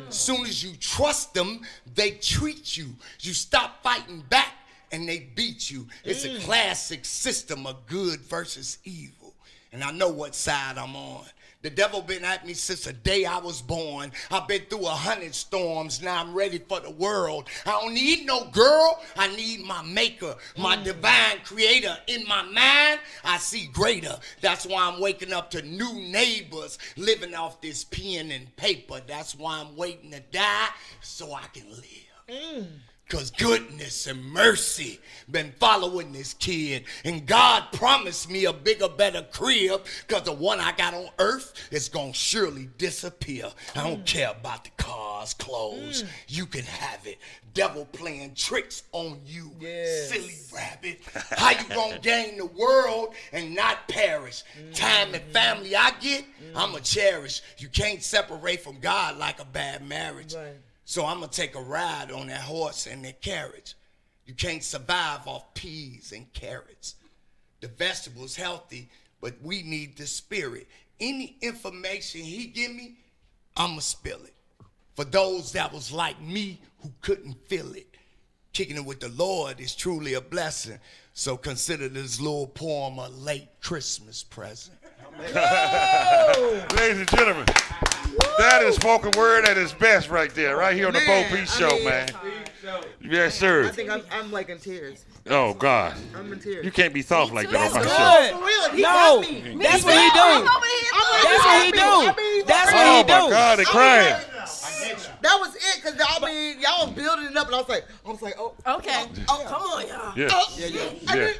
Soon as you trust them, they treat you. You stop fighting back and they beat you. It's a classic system of good versus evil. And I know what side I'm on. The devil been at me since the day I was born. I've been through 100 storms. Now I'm ready for the world. I don't need no girl. I need my maker, my divine creator. In my mind, I see greater. That's why I'm waking up to new neighbors, living off this pen and paper. That's why I'm waiting to die so I can live. Because goodness and mercy been following this kid. And God promised me a bigger, better crib, because the one I got on earth is going to surely disappear. I don't care about the cars, clothes. You can have it. Devil playing tricks on you, silly rabbit. How you going to gain the world and not perish? Time and family I get, I'm going to cherish. You can't separate from God like a bad marriage. So I'm going to take a ride on that horse and that carriage. You can't survive off peas and carrots. The vegetables healthy, but we need the spirit. Any information he give me, I'm going to spill it. For those that was like me who couldn't feel it. Kicking it with the Lord is truly a blessing. So consider this little poem a late Christmas present. Ladies and gentlemen, that is spoken word at its best right there, right here on the Bo P Show, man. Yes, sir. I think I'm like in tears. Oh, God. I'm in tears. You can't be soft like that on my show. Good. No, that's what he do. That's what he do. That's what he do. Oh, my God, they're crying. That was it, cause I mean, y'all was building it up, and I was like, oh, Okay. oh, come on, y'all. Yeah. Yeah.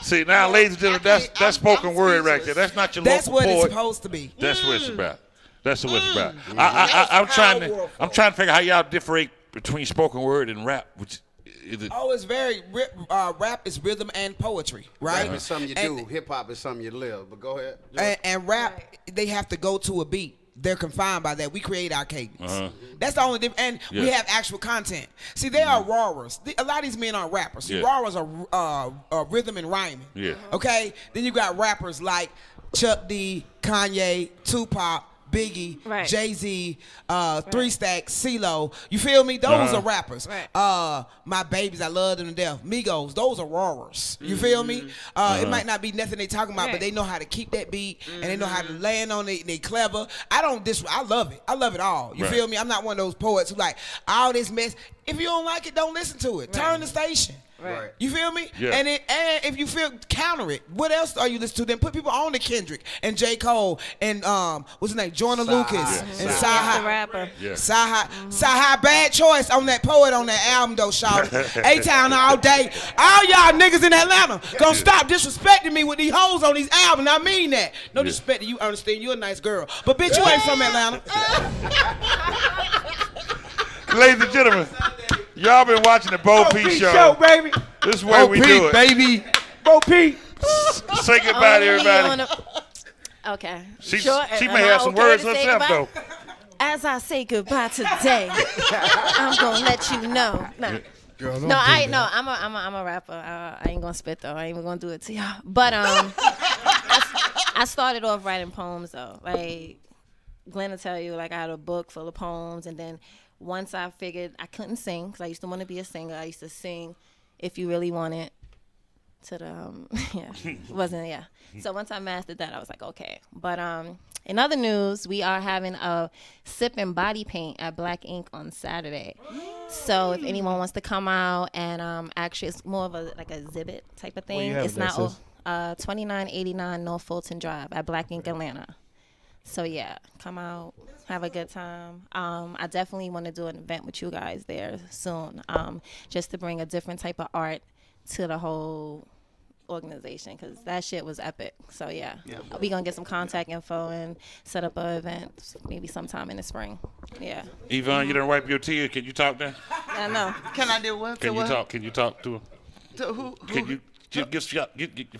See, now, ladies and gentlemen, that's spoken word right there. That's not your That's local what poet. it's supposed to be. That's what it's about. That's what it's about. I'm trying to figure out how y'all differentiate between spoken word and rap, which is it? Oh, it's very rap is rhythm and poetry, right? Rap is something you do. Hip hop is something you live. But go ahead. And rap, they have to go to a beat. They're confined by that. We create our cadence. That's the only difference. And we have actual content. See, they are rawers. A lot of these men aren't rappers. See, rawers are rhythm and rhyming. Yeah. Okay? Then you got rappers like Chuck D, Kanye, Tupac, Biggie, Right. Jay-Z, 3 Stack, CeeLo. You feel me? Those are rappers. Right. My babies, I love them to death. Migos, those are roarers. You feel me? It might not be nothing they talking about, but they know how to keep that beat and they know how to land on it. They clever. I love it. I love it all. You feel me? I'm not one of those poets who like all this mess. If you don't like it, don't listen to it. Turn the station. Right. You feel me? Yeah. And if you feel, counter it. What else are you listening to? Then put people on to Kendrick and J. Cole and what's his name? Joyner Lucas and Sci-Hi. Sci-Hi. Rapper. Yeah. Sci-Hi, bad choice on that poet on that album though, shout. A-Town all day. All y'all niggas in Atlanta gonna stop disrespecting me with these hoes on these albums. I mean that. No disrespect to you, Ernestine. You a nice girl, but bitch, you ain't from Atlanta. Ladies and gentlemen, y'all been watching the Bo P Show. Baby. This is where we do it. Baby. Bo P. Say goodbye to everybody. Okay. She Sure, may am I have some okay words to say herself, goodbye? though. As I say goodbye today, I'm gonna let you know. No, I'm a rapper. I ain't gonna spit though. I ain't even gonna do it to y'all. But I started off writing poems though. Like Glenn will tell you, like I had a book full of poems, and then once I figured I couldn't sing, because I used to want to be a singer. I used to sing If You Really Want It to the, So once I mastered that, I was like, okay. But in other news, we are having a sip and body paint at Black Ink on Saturday. So if anyone wants to come out and actually it's more of a exhibit type of thing. It's not 2989 North Fulton Drive at Black Ink Atlanta. So yeah, come out, have a good time. I definitely want to do an event with you guys there soon, just to bring a different type of art to the whole organization, because that shit was epic. So yeah, we gonna get some contact info and set up an event maybe sometime in the spring. Yeah. Yvonne, you done wipe your tears. Can you talk now? I know. Can I do what? Can you talk? Can you talk to her? To who? Can you get your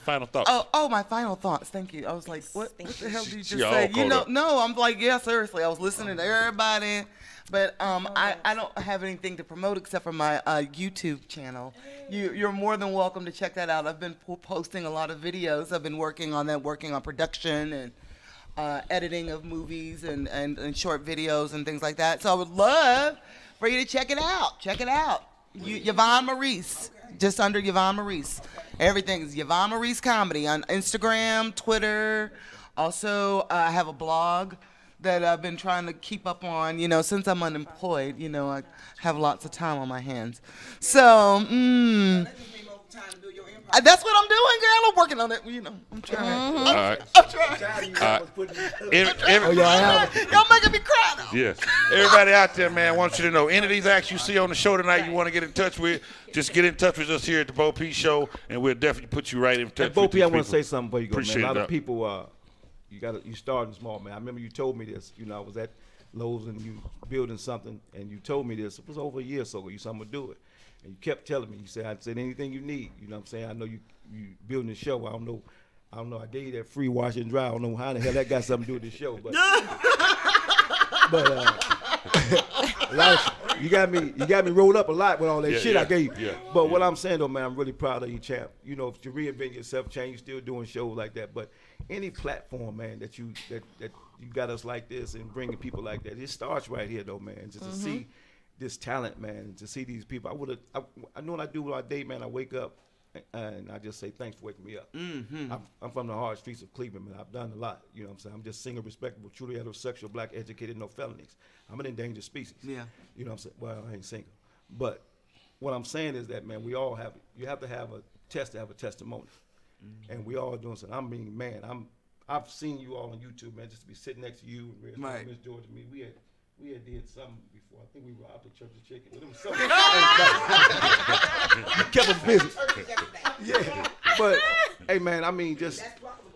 final thoughts? Oh, my final thoughts. Thank you. I was like, what the hell did you just Yeah, say? all caught up. No, I'm like, yeah, seriously. I was listening to everybody, but I don't have anything to promote except for my YouTube channel. You're more than welcome to check that out. I've been posting a lot of videos. I've been working on production and editing of movies and short videos and things like that. So I would love for you to check it out. Check it out. Yvonne Maurice. Just under Yvonne Maurice. Everything is Yvonne Maurice Comedy on Instagram, Twitter. Also, I have a blog that I've been trying to keep up on. Since I'm unemployed, I have lots of time on my hands. So, that's what I'm doing, girl. I'm working on it. I'm trying. All right. I'm trying. Y'all making me cry now. Yeah. Everybody out there, man, I want you to know, any of these acts you see on the show tonight you want to get in touch with, just get in touch with us here at the Bo P Show, and we'll definitely put you right in touch with Bo P, these I want to people. say something before you go, Appreciate man. A lot that. of people, you starting small, man. I remember you told me this. I was at Lowe's and you building something, and you told me this. It was over a year or so ago. You said, I'm going to do it. And you kept telling me. You said, I said, anything you need. You know what I'm saying? I know you building the show. I don't know. I gave you that free wash and dry. I don't know how the hell that got something to do with the show. But, you got me rolled up a lot with all that shit I gave you. But what I'm saying though, man, I'm really proud of you, champ. If you reinvent yourself, change, you're still doing shows like that. But any platform, man, that you got us like this and bringing people like that, it starts right here though, man. Just to see this talent, man, to see these people. I know when I do all day, man, I wake up and I just say thanks for waking me up. I'm from the hard streets of Cleveland, man. I've done a lot. You know what I'm saying? I'm just single, respectable, truly heterosexual, black, educated, no felonies. I'm an endangered species. Yeah. You know what I'm saying? Well, I ain't single. But what I'm saying is that, man, we all have, you have to have a test to have a testimony. And we all doing something. I mean, man, I've seen you all on YouTube, man, just to be sitting next to you and Right. Miss George and me. We had did something before. I think we robbed the Church of Chicken, but it was something. Kept us busy. Yeah. But hey, man, I mean, just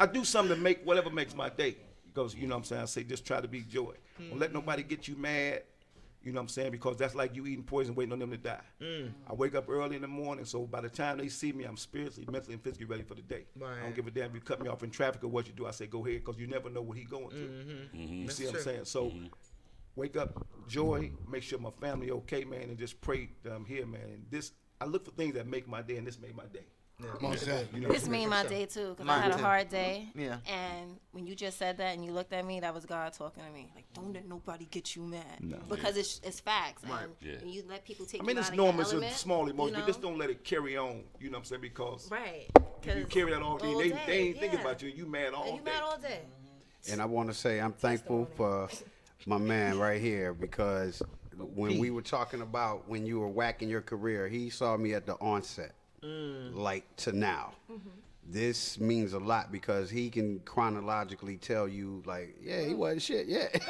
I do something to make whatever makes my day. Because you know what I'm saying, I say just try to be joy. Don't let nobody get you mad. You know what I'm saying? Because that's like you eating poison, waiting on them to die. I wake up early in the morning, so by the time they see me, I'm spiritually, mentally, and physically ready for the day. Right. I don't give a damn if you cut me off in traffic or what you do. I say go ahead, because you never know what he going through. You see what I'm saying? So wake up, joy, make sure my family okay, man, and just pray that I'm here, man. And this, I look for things that make my day, and this made my day. You know, This made my day too, because I had a hard day. Yeah. And when you just said that and you looked at me, that was God talking to me. Like, don't let nobody get you mad. No. Because it's facts. Right. And when you let people take I mean, you it's out of your normal, it's element, a small emotion, you but just don't let it carry on. You know what I'm saying? Because Right. if you carry that all day, they ain't thinking about you. You mad all And you day. mad all day. And I want to say I'm thankful for my man right here, because when we were talking about when you were whacking your career, he saw me at the onset, like to now. This means a lot because he can chronologically tell you, like, yeah, he wasn't shit yet.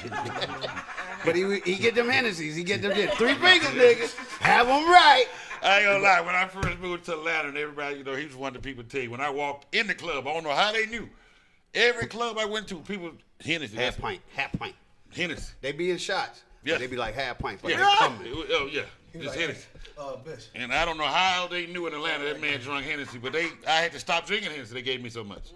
But he get them Hennessy's, he get them 3 fingers, nigga. Have them right. I ain't gonna lie, when I first moved to Atlanta, and everybody, you know, he was one of the people tell you, when I walked in the club, I don't know how they knew. Every club I went to, people, Hennessy. Half pint. Hennessy. They be in shots. Yeah. They be like half pints. Like Yeah. they coming. Oh, yeah. Just Hennessy. Bitch. And I don't know how they knew in Atlanta that man drunk Hennessy, but I had to stop drinking Hennessy. They gave me so much.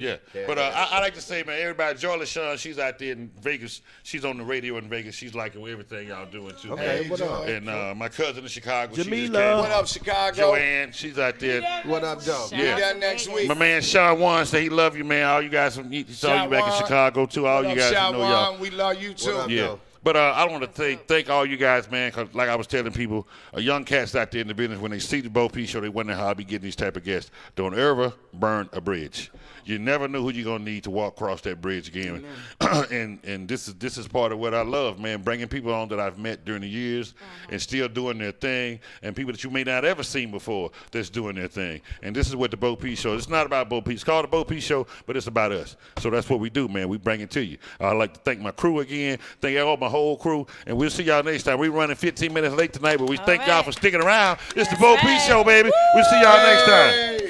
Yeah. But I like to say, man, everybody, Jolie Sean, she's out there in Vegas. She's on the radio in Vegas. She's liking everything y'all doing, too. Okay, what up? And my cousin in Chicago, she just Jamila. came. What up, Chicago? Joanne, she's out there. What up, dog? Shout Yeah. out That to next Vegas. week. My man Sha1 say he love you, man. All you guys, he saw you back in Sha1. Chicago, too. All What you up, guys, you know y'all. Sha1? We love you too. up, Yeah. Yo. But I want to thank all you guys, man, because like I was telling people, young cats out there in the business, when they see the Bo P Show, they wonder how I be getting these type of guests. Don't ever burn a bridge. You never know who you're going to need to walk across that bridge again. and this is part of what I love, man, bringing people on that I've met during the years and still doing their thing, and people that you may not ever seen before that's doing their thing. And this is what the Bo P Show, it's not about Bo P. It's called the Bo P Show, but it's about us. So that's what we do, man. We bring it to you. I'd like to thank my crew again, thank all my whole crew, and we'll see y'all next time. We're running 15 minutes late tonight, but we thank y'all for sticking around. It's the Bo P Show, baby. We'll see y'all next time.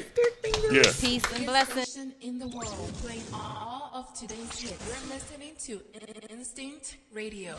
Yeah. Peace and blessings. In the world, playing all of today's hits. You're listening to Instinct Radio.